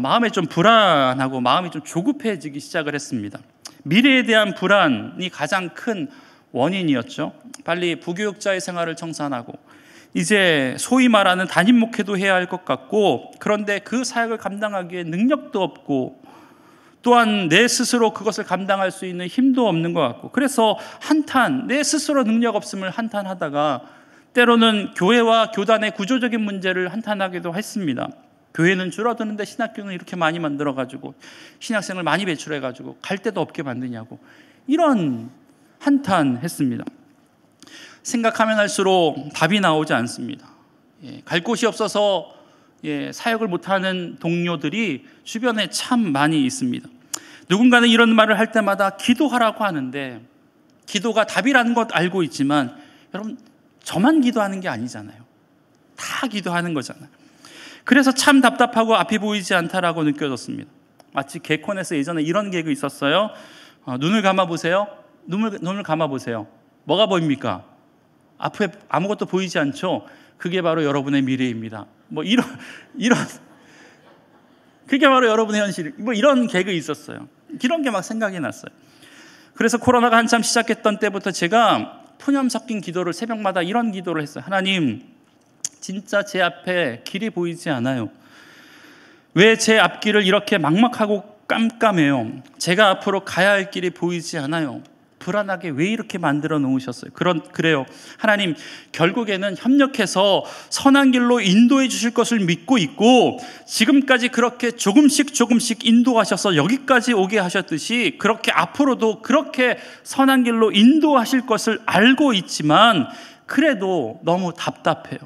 마음에 좀 불안하고 마음이 좀 조급해지기 시작을 했습니다. 미래에 대한 불안이 가장 큰 원인이었죠. 빨리 부교육자의 생활을 청산하고 이제 소위 말하는 담임 목회도 해야 할 것 같고 그런데 그 사역을 감당하기에 능력도 없고 또한 내 스스로 그것을 감당할 수 있는 힘도 없는 것 같고 그래서 내 스스로 능력 없음을 한탄하다가 때로는 교회와 교단의 구조적인 문제를 한탄하기도 했습니다. 교회는 줄어드는데 신학교는 이렇게 많이 만들어가지고 신학생을 많이 배출해가지고 갈 데도 없게 만드냐고 이런 한탄했습니다. 생각하면 할수록 답이 나오지 않습니다. 갈 곳이 없어서 사역을 못하는 동료들이 주변에 참 많이 있습니다. 누군가는 이런 말을 할 때마다 기도하라고 하는데 기도가 답이라는 것 알고 있지만 여러분 저만 기도하는 게 아니잖아요. 다 기도하는 거잖아요. 그래서 참 답답하고 앞이 보이지 않다라고 느껴졌습니다. 마치 개콘에서 예전에 이런 개그 있었어요. 눈을 감아보세요. 눈을 감아보세요. 뭐가 보입니까? 앞에 아무것도 보이지 않죠? 그게 바로 여러분의 미래입니다. 뭐 이런 그게 바로 여러분의 현실. 뭐 이런 개그 있었어요. 이런 게 막 생각이 났어요. 그래서 코로나가 한참 시작했던 때부터 제가 푸념 섞인 기도를 새벽마다 이런 기도를 했어요. 하나님, 진짜 제 앞에 길이 보이지 않아요. 왜 제 앞길을 이렇게 막막하고 깜깜해요? 제가 앞으로 가야 할 길이 보이지 않아요. 불안하게 왜 이렇게 만들어 놓으셨어요? 그래요. 하나님, 결국에는 협력해서 선한 길로 인도해 주실 것을 믿고 있고, 지금까지 그렇게 조금씩 인도하셔서 여기까지 오게 하셨듯이 그렇게 앞으로도 그렇게 선한 길로 인도하실 것을 알고 있지만, 그래도 너무 답답해요.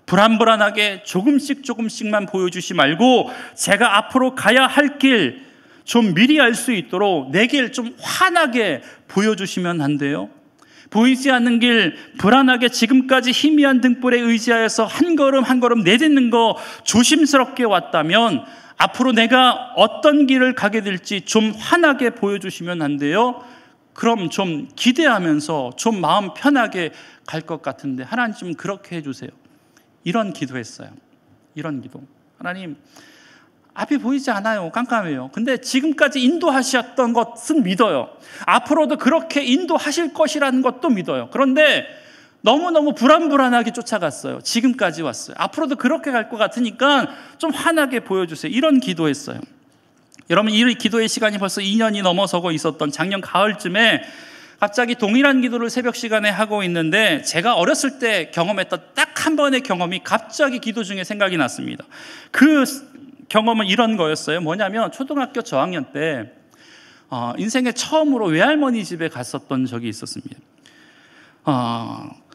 불안불안하게 조금씩만 보여주시 말고 제가 앞으로 가야 할 길 좀 미리 알 수 있도록 내 길 좀 환하게 보여주시면 안 돼요? 보이지 않는 길, 불안하게 지금까지 희미한 등불에 의지하여서 한 걸음 내딛는 거 조심스럽게 왔다면 앞으로 내가 어떤 길을 가게 될지 좀 환하게 보여주시면 안 돼요? 그럼 좀 기대하면서 좀 마음 편하게 갈 것 같은데 하나님 좀 그렇게 해주세요. 이런 기도했어요. 이런 기도. 하나님, 앞이 보이지 않아요. 깜깜해요. 근데 지금까지 인도하셨던 것은 믿어요. 앞으로도 그렇게 인도하실 것이라는 것도 믿어요. 그런데 너무너무 불안하게 쫓아갔어요. 지금까지 왔어요. 앞으로도 그렇게 갈 것 같으니까 좀 환하게 보여주세요. 이런 기도했어요. 여러분, 이 기도의 시간이 벌써 2년이 넘어서고 있었던 작년 가을쯤에 갑자기 동일한 기도를 새벽 시간에 하고 있는데 제가 어렸을 때 경험했던 딱 한 번의 경험이 갑자기 기도 중에 생각이 났습니다. 그 경험은 이런 거였어요. 뭐냐면 초등학교 저학년 때 인생에 처음으로 외할머니 집에 갔었던 적이 있었습니다.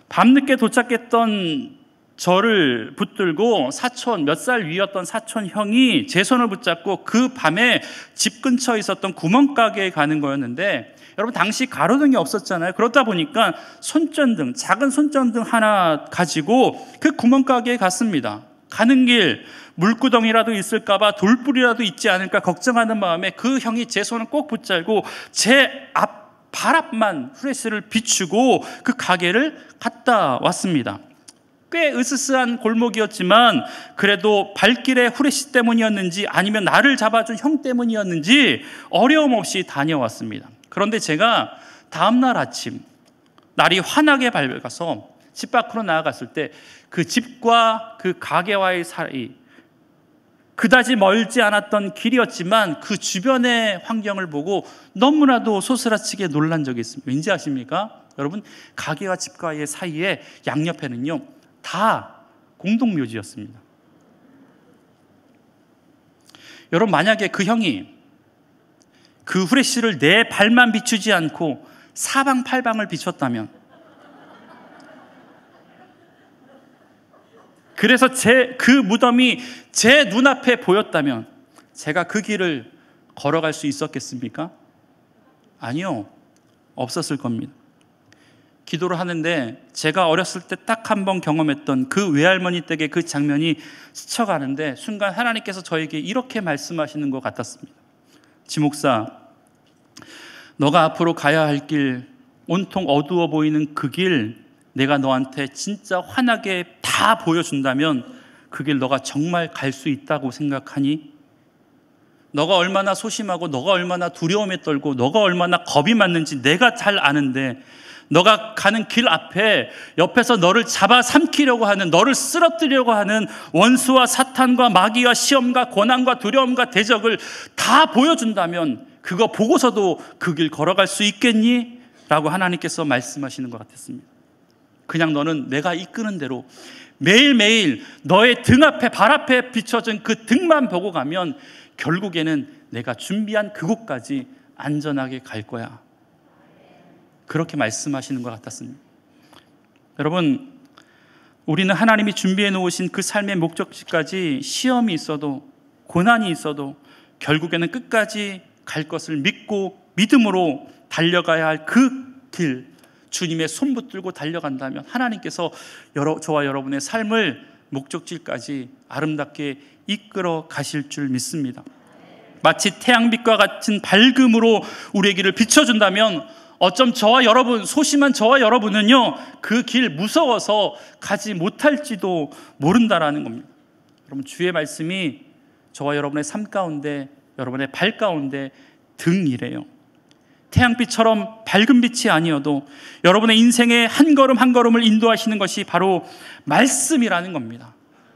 밤늦게 도착했던 저를 붙들고 사촌, 몇 살 위였던 사촌 형이 제 손을 붙잡고 그 밤에 집 근처에 있었던 구멍가게에 가는 거였는데, 여러분 당시 가로등이 없었잖아요. 그러다 보니까 손전등, 작은 손전등 하나 가지고 그 구멍가게에 갔습니다. 가는 길 물구덩이라도 있을까 봐, 돌불이라도 있지 않을까 걱정하는 마음에 그 형이 제 손을 꼭 붙잡고 제 발 앞만 후레쉬를 비추고 그 가게를 갔다 왔습니다. 꽤 으스스한 골목이었지만 그래도 발길에 후레쉬 때문이었는지 아니면 나를 잡아준 형 때문이었는지 어려움 없이 다녀왔습니다. 그런데 제가 다음날 아침 날이 환하게 밝아서 집 밖으로 나아갔을 때 그 집과 그 가게와의 사이, 그다지 멀지 않았던 길이었지만 그 주변의 환경을 보고 너무나도 소스라치게 놀란 적이 있습니다. 왠지 아십니까? 여러분, 가게와 집과의 사이에 양옆에는요 다 공동묘지였습니다. 여러분, 만약에 그 형이 그 후레쉬를 내 발만 비추지 않고 사방팔방을 비췄다면, 그래서 그 무덤이 제 눈앞에 보였다면 제가 그 길을 걸어갈 수 있었겠습니까? 아니요, 없었을 겁니다. 기도를 하는데 제가 어렸을 때 딱 한 번 경험했던 그 외할머니 댁의 그 장면이 스쳐가는데 순간 하나님께서 저에게 이렇게 말씀하시는 것 같았습니다. 지목사, 너가 앞으로 가야 할 길, 온통 어두워 보이는 그 길 내가 너한테 진짜 환하게 다 보여준다면 그 길 너가 정말 갈 수 있다고 생각하니? 너가 얼마나 소심하고 너가 얼마나 두려움에 떨고 너가 얼마나 겁이 많는지 내가 잘 아는데, 너가 가는 길 앞에 옆에서 너를 잡아 삼키려고 하는, 너를 쓰러뜨리려고 하는 원수와 사탄과 마귀와 시험과 고난과 두려움과 대적을 다 보여준다면 그거 보고서도 그 길 걸어갈 수 있겠니? 라고 하나님께서 말씀하시는 것 같았습니다. 그냥 너는 내가 이끄는 대로 매일매일 너의 등 앞에, 발 앞에 비춰진 그 등만 보고 가면 결국에는 내가 준비한 그곳까지 안전하게 갈 거야. 그렇게 말씀하시는 것 같았습니다. 여러분, 우리는 하나님이 준비해 놓으신 그 삶의 목적지까지 시험이 있어도 고난이 있어도 결국에는 끝까지 갈 것을 믿고 믿음으로 달려가야 할 그 길, 주님의 손 붙들고 달려간다면 하나님께서 저와 여러분의 삶을 목적지까지 아름답게 이끌어 가실 줄 믿습니다. 마치 태양빛과 같은 밝음으로 우리의 길을 비춰준다면 어쩜 저와 여러분, 소심한 저와 여러분은요, 그 길 무서워서 가지 못할지도 모른다라는 겁니다. 여러분, 주의 말씀이 저와 여러분의 삶 가운데, 여러분의 발 가운데 등이래요. 태양빛처럼 밝은 빛이 아니어도 여러분의 인생의 한 걸음 한 걸음을 인도하시는 것이 바로 말씀이라는 겁니다.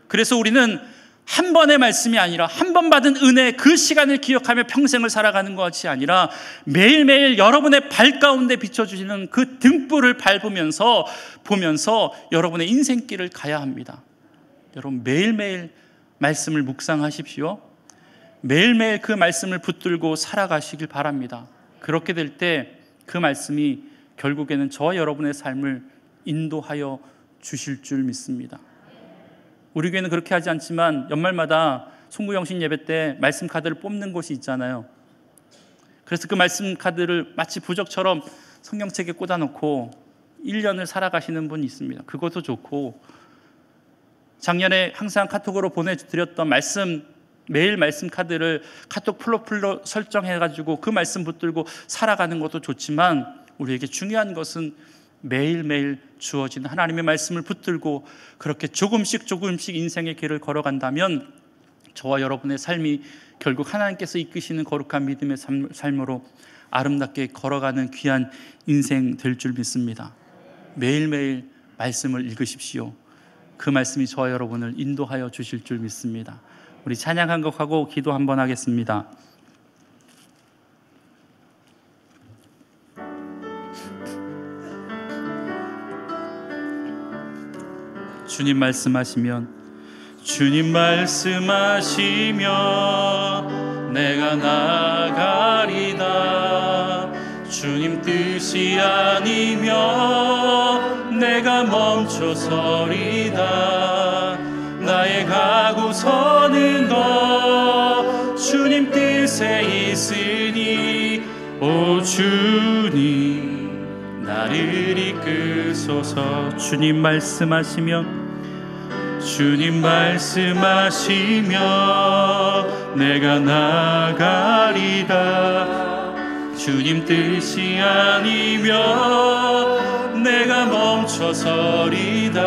그래서 우리는 한 번의 말씀이 아니라 한 번 받은 은혜, 그 시간을 기억하며 평생을 살아가는 것이 아니라 매일매일 여러분의 발 가운데 비춰주시는 그 등불을 밟으면서 보면서 여러분의 인생길을 가야 합니다. 여러분, 매일매일 말씀을 묵상하십시오. 매일매일 그 말씀을 붙들고 살아가시길 바랍니다. 그렇게 될 때 그 말씀이 결국에는 저와 여러분의 삶을 인도하여 주실 줄 믿습니다. 우리 교회는 그렇게 하지 않지만 연말마다 송구영신 예배 때 말씀 카드를 뽑는 곳이 있잖아요. 그래서 그 말씀 카드를 마치 부적처럼 성경책에 꽂아놓고 1년을 살아가시는 분이 있습니다. 그것도 좋고, 작년에 항상 카톡으로 보내드렸던 말씀, 매일 말씀 카드를 카톡 플로플로 설정해가지고 그 말씀 붙들고 살아가는 것도 좋지만, 우리에게 중요한 것은 매일매일 주어진 하나님의 말씀을 붙들고 그렇게 조금씩 인생의 길을 걸어간다면 저와 여러분의 삶이 결국 하나님께서 이끄시는 거룩한 믿음의 삶으로 아름답게 걸어가는 귀한 인생 될 줄 믿습니다. 매일매일 말씀을 읽으십시오. 그 말씀이 저와 여러분을 인도하여 주실 줄 믿습니다. 우리 찬양 한 곡하고 기도 한번 하겠습니다. 주님 말씀하시면 내가 나가리다. 주님 뜻이 아니면 내가 멈춰서리다. 나의 가고 서는 것 주님 뜻에 있으니, 오 주님 나를 이끄소서. 주님 말씀하시면 내가 나가리다. 주님 뜻이 아니면 내가 멈춰서리다.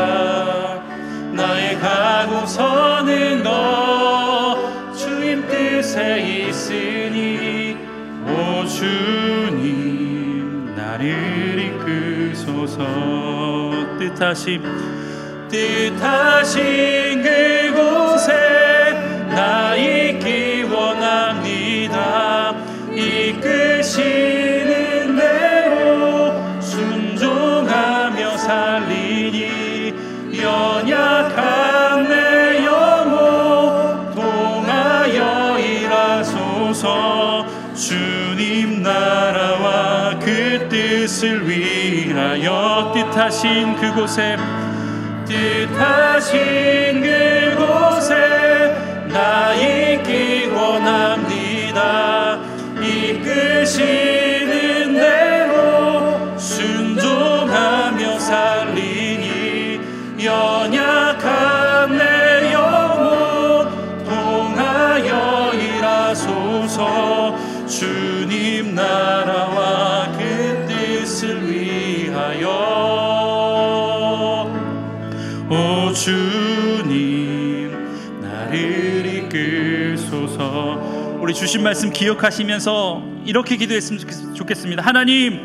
나의 가고 서는 것 주님 뜻에 있으니, 오 주님 나를 이끄소서. 뜻하신 그곳에 나 있기 원합니다. 이끄시는 대로 순종하며 살리니, 연약한 내 영혼 통하여 일하소서. 주님 나라와 그 뜻을 위하여 뜻하신 그곳에 나 있기 원합니다. 이끄시는 대로 순종하며 살리니, 연약한 내 영혼 통하여 일하소서. 주님 나라와 그 뜻을 위하여, 오 주님 나를 이끄소서. 우리 주신 말씀 기억하시면서 이렇게 기도했으면 좋겠습니다. 하나님,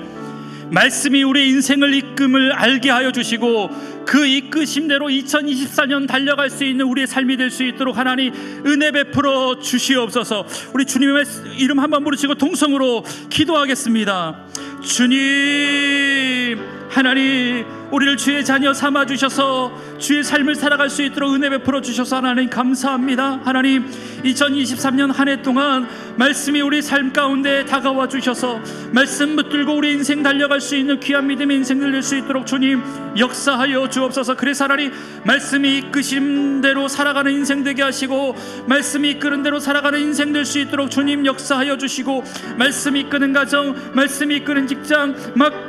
말씀이 우리의 인생을 이끌음을 알게 하여 주시고 그 이끄심대로 2024년 달려갈 수 있는 우리의 삶이 될 수 있도록 하나님 은혜 베풀어 주시옵소서. 우리 주님의 이름 한번 부르시고 동성으로 기도하겠습니다. 주님, 하나님, 우리를 주의 자녀 삼아 주셔서 주의 삶을 살아갈 수 있도록 은혜 베풀어 주셔서 하나님 감사합니다. 하나님, 2023년 한 해 동안 말씀이 우리 삶 가운데 다가와 주셔서 말씀 붙들고 우리 인생 달려갈 수 있는 귀한 믿음의 인생들 될 수 있도록 주님 역사하여 주옵소서. 그래서 하나님, 말씀이 이끄신 대로 살아가는 인생 되게 하시고, 말씀이 이끄는 대로 살아가는 인생 될 수 있도록 주님 역사하여 주시고, 말씀이 이끄는 가정, 말씀이 이끄는 직장,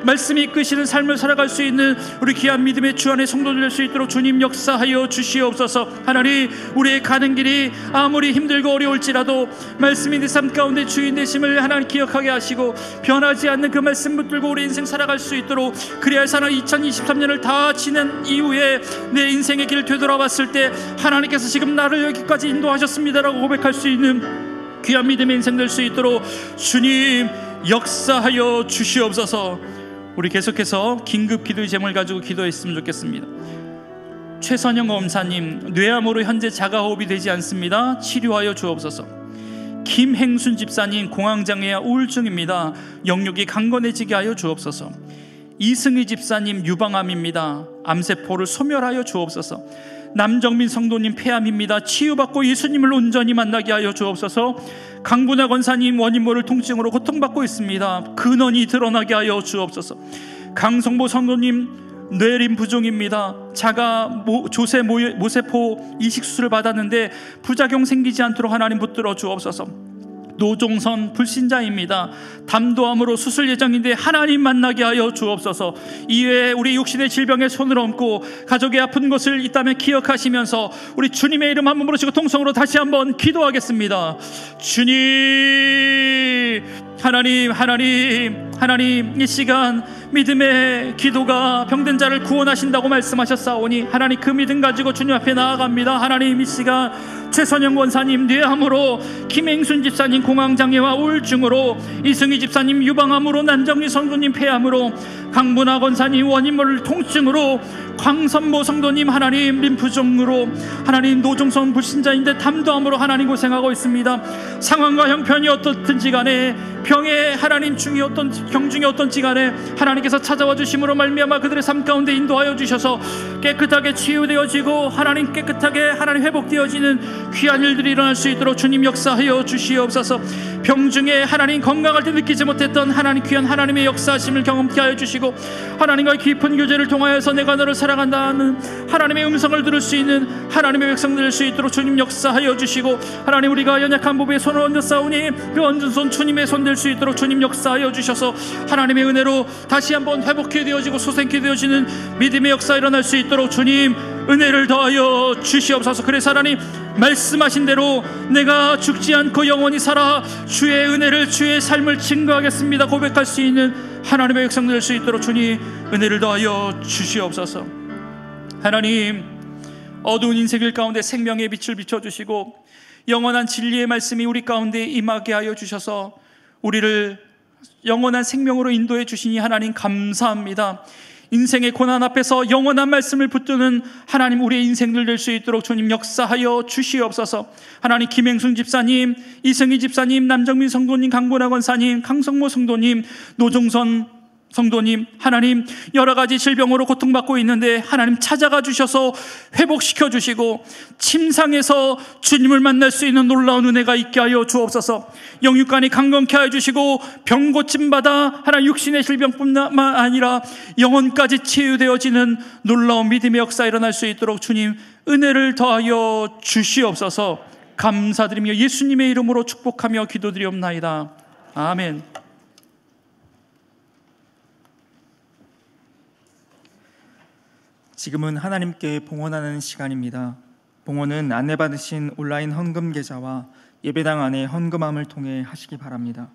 말씀이 이끄시는 삶을 살아갈 수 있는 우리 귀한 믿음의 주 안에 성도들 될 수 있도록 주님 주님 역사하여 주시옵소서. 하나님, 우리의 가는 길이 아무리 힘들고 어려울지라도 말씀이 내 삶 가운데 주인 되심을 하나님 기억하게 하시고 변하지 않는 그 말씀 붙들고 우리 인생 살아갈 수 있도록, 그래야 사는 2023년을 다 지낸 이후에 내 인생의 길을 되돌아봤을 때 하나님께서 지금 나를 여기까지 인도하셨습니다라고 고백할 수 있는 귀한 믿음의 인생 될 수 있도록 주님 역사하여 주시옵소서. 우리 계속해서 긴급 기도의 제목을 가지고 기도했으면 좋겠습니다. 최선영 검사님, 뇌암으로 현재 자가호흡이 되지 않습니다. 치료하여 주옵소서. 김행순 집사님, 공황장애와 우울증입니다. 영육이 강건해지게 하여 주옵소서. 이승희 집사님, 유방암입니다. 암세포를 소멸하여 주옵소서. 남정민 성도님, 폐암입니다. 치유받고 예수님을 온전히 만나게 하여 주옵소서. 강분하 권사님, 원인 모를 통증으로 고통받고 있습니다. 근원이 드러나게 하여 주옵소서. 강성보 성도님, 뇌림 부종입니다. 자가 조세 모세포 이식 수술을 받았는데 부작용 생기지 않도록 하나님 붙들어 주옵소서. 노종선 불신자입니다. 담도암으로 수술 예정인데 하나님 만나게 하여 주옵소서. 이외에 우리 육신의 질병에 손을 얹고 가족의 아픈 것을 있다면 기억하시면서 우리 주님의 이름 한번 부르시고 통성으로 다시 한번 기도하겠습니다. 주님, 하나님, 이 시간 믿음의 기도가 병든 자를 구원하신다고 말씀하셨사오니 하나님, 그 믿음 가지고 주님 앞에 나아갑니다. 하나님, 이 시간 최선영 원사님 뇌암으로, 김행순 집사님 공황장애와 우울증으로, 이승희 집사님 유방암으로, 남정희 성도님 폐암으로, 강분하 권사님 원인모를 통증으로, 광선모 성도님 하나님 림프종으로, 하나님 노종선 불신자인데 담도암으로 하나님 고생하고 있습니다. 상황과 형편이 어떻든지 간에, 병의 하나님 중이 어떤 경중이 어떤지 간에 하나님께서 찾아와 주심으로 말미암아 그들의 삶 가운데 인도하여 주셔서 깨끗하게 치유되어지고 하나님 깨끗하게 하나님 회복되어지는 귀한 일들이 일어날 수 있도록 주님 역사하여 주시옵소서. 병 중에 하나님 건강할 때 느끼지 못했던 하나님 귀한 하나님의 역사하심을 경험케 하여 주시고, 하나님과의 깊은 교제를 통하여서 내가 너를 사랑한다는 하나님의 음성을 들을 수 있는 하나님의 백성들 될 수 있도록 주님 역사하여 주시고, 하나님, 우리가 연약한 부부의 손을 얹어 싸우니 그 얹은 손 주님의 손 될 수 있도록 주님 역사하여 주셔서 하나님의 은혜로 다시 한번 회복해 되어지고 소생케 되어지는 믿음의 역사 일어날 수 있도록 주님 은혜를 더하여 주시옵소서. 그래서 하나님 말씀하신 대로 내가 죽지 않고 영원히 살아 주의 은혜를, 주의 삶을 증거하겠습니다 고백할 수 있는 하나님의 백성들 될 수 있도록 주님 은혜를 더하여 주시옵소서. 하나님, 어두운 인생길 가운데 생명의 빛을 비춰주시고 영원한 진리의 말씀이 우리 가운데 임하게 하여 주셔서 우리를 영원한 생명으로 인도해 주시니 하나님 감사합니다. 인생의 고난 앞에서 영원한 말씀을 붙드는 하나님, 우리의 인생들 될 수 있도록 주님 역사하여 주시옵소서. 하나님, 김행순 집사님, 이승희 집사님, 남정민 성도님, 강보나 권사님, 강성모 성도님, 노종선 성도님, 하나님 여러 가지 질병으로 고통받고 있는데 하나님 찾아가 주셔서 회복시켜 주시고 침상에서 주님을 만날 수 있는 놀라운 은혜가 있게 하여 주옵소서. 영육간이 강건케 하여 주시고 병 고침받아 하나님 육신의 질병뿐만 아니라 영혼까지 치유되어지는 놀라운 믿음의 역사 일어날 수 있도록 주님 은혜를 더하여 주시옵소서. 감사드리며 예수님의 이름으로 축복하며 기도드리옵나이다. 아멘. 지금은 하나님께 봉헌하는 시간입니다. 봉헌은 안내받으신 온라인 헌금 계좌와 예배당 안에 헌금함을 통해 하시기 바랍니다.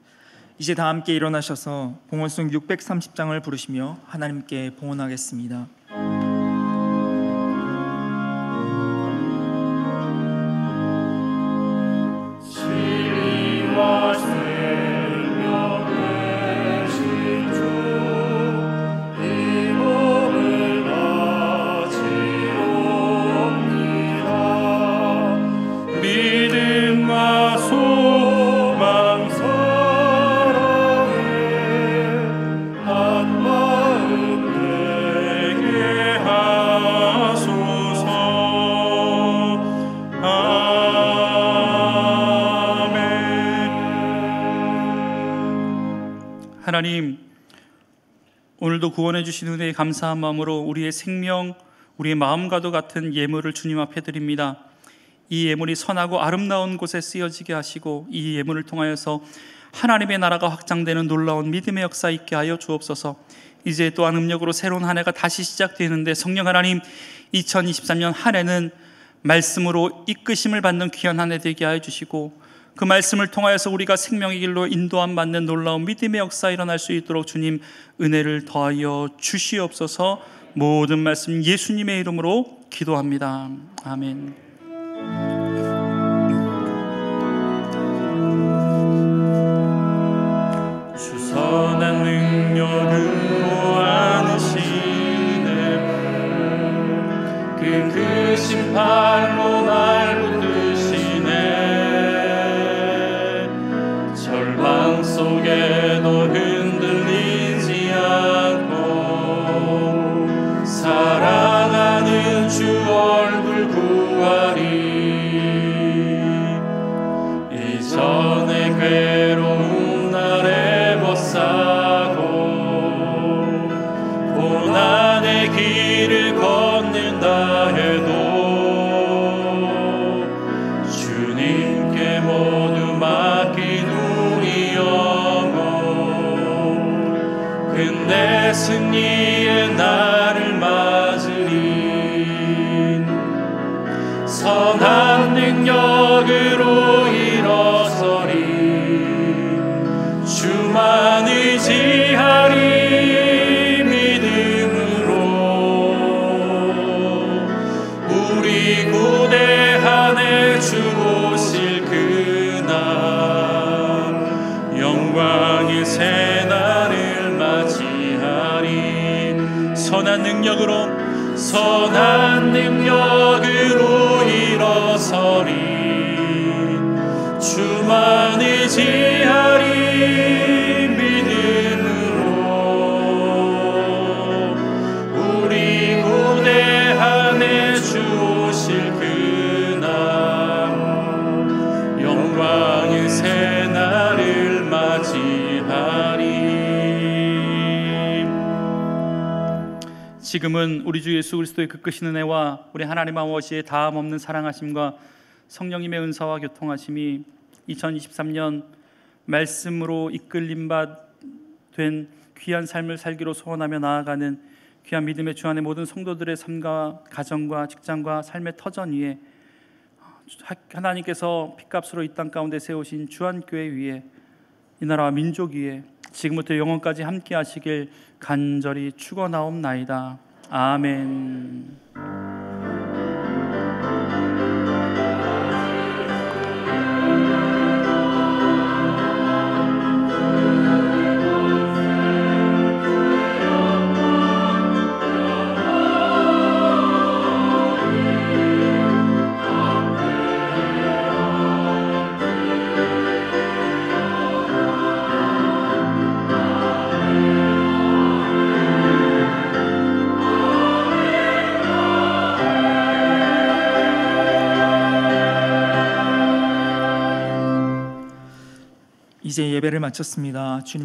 이제 다 함께 일어나셔서 봉헌송 630장을 부르시며 하나님께 봉헌하겠습니다. 하나님, 오늘도 구원해 주신 은혜에 감사한 마음으로 우리의 생명, 우리의 마음과도 같은 예물을 주님 앞에 드립니다. 이 예물이 선하고 아름다운 곳에 쓰여지게 하시고 이 예물을 통하여서 하나님의 나라가 확장되는 놀라운 믿음의 역사 있게 하여 주옵소서. 이제 또한 음력으로 새로운 한 해가 다시 시작되는데 성령 하나님, 2023년 한 해는 말씀으로 이끄심을 받는 귀한 한 해 되게 하여 주시고, 그 말씀을 통하여서 우리가 생명의 길로 인도함 받는 놀라운 믿음의 역사 일어날 수 있도록 주님 은혜를 더하여 주시옵소서. 모든 말씀 예수님의 이름으로 기도합니다. 아멘. 주선한 능력으로 안으시네. 그 크신 팔로 날 붙드시네. 절망 속에도 흔들리지 않고 사랑하는 주 얼굴 구하리. 이전의 괴로움 날에 벗사고 고난의 길을 걷는다 해도 주님께 모두 맡긴 우리 영혼. 근데 승리의 날을 맞으리. 선한 능력으로 일어서리. 주만 의지하리. 믿음으로 우리 고대한 해 주 오실 그날 영광의 새날을 맞이하리. 선한 능력으로 일어서리. 주만 의지하리. 믿음으로 우리 고대한 해 주 오실 그날 영광의 새날을 맞이하리. 지금은 우리 주 예수 그리스도의 그 크신 은혜와 우리 하나님 아버지의 다함 없는 사랑하심과 성령님의 은사와 교통하심이 2023년 말씀으로 이끌림 된 귀한 삶을 살기로 소원하며 나아가는 귀한 믿음의 주 안의 모든 성도들의 삶과 가정과 직장과 삶의 터전 위에 하나님께서 핏값으로 이 땅 가운데 세우신 주안교회 위에 이 나라와 민족 위에 지금부터 영원까지 함께 하시길 간절히 축원하옵나이다. 아멘. 이제 예배를 마쳤습니다. 주님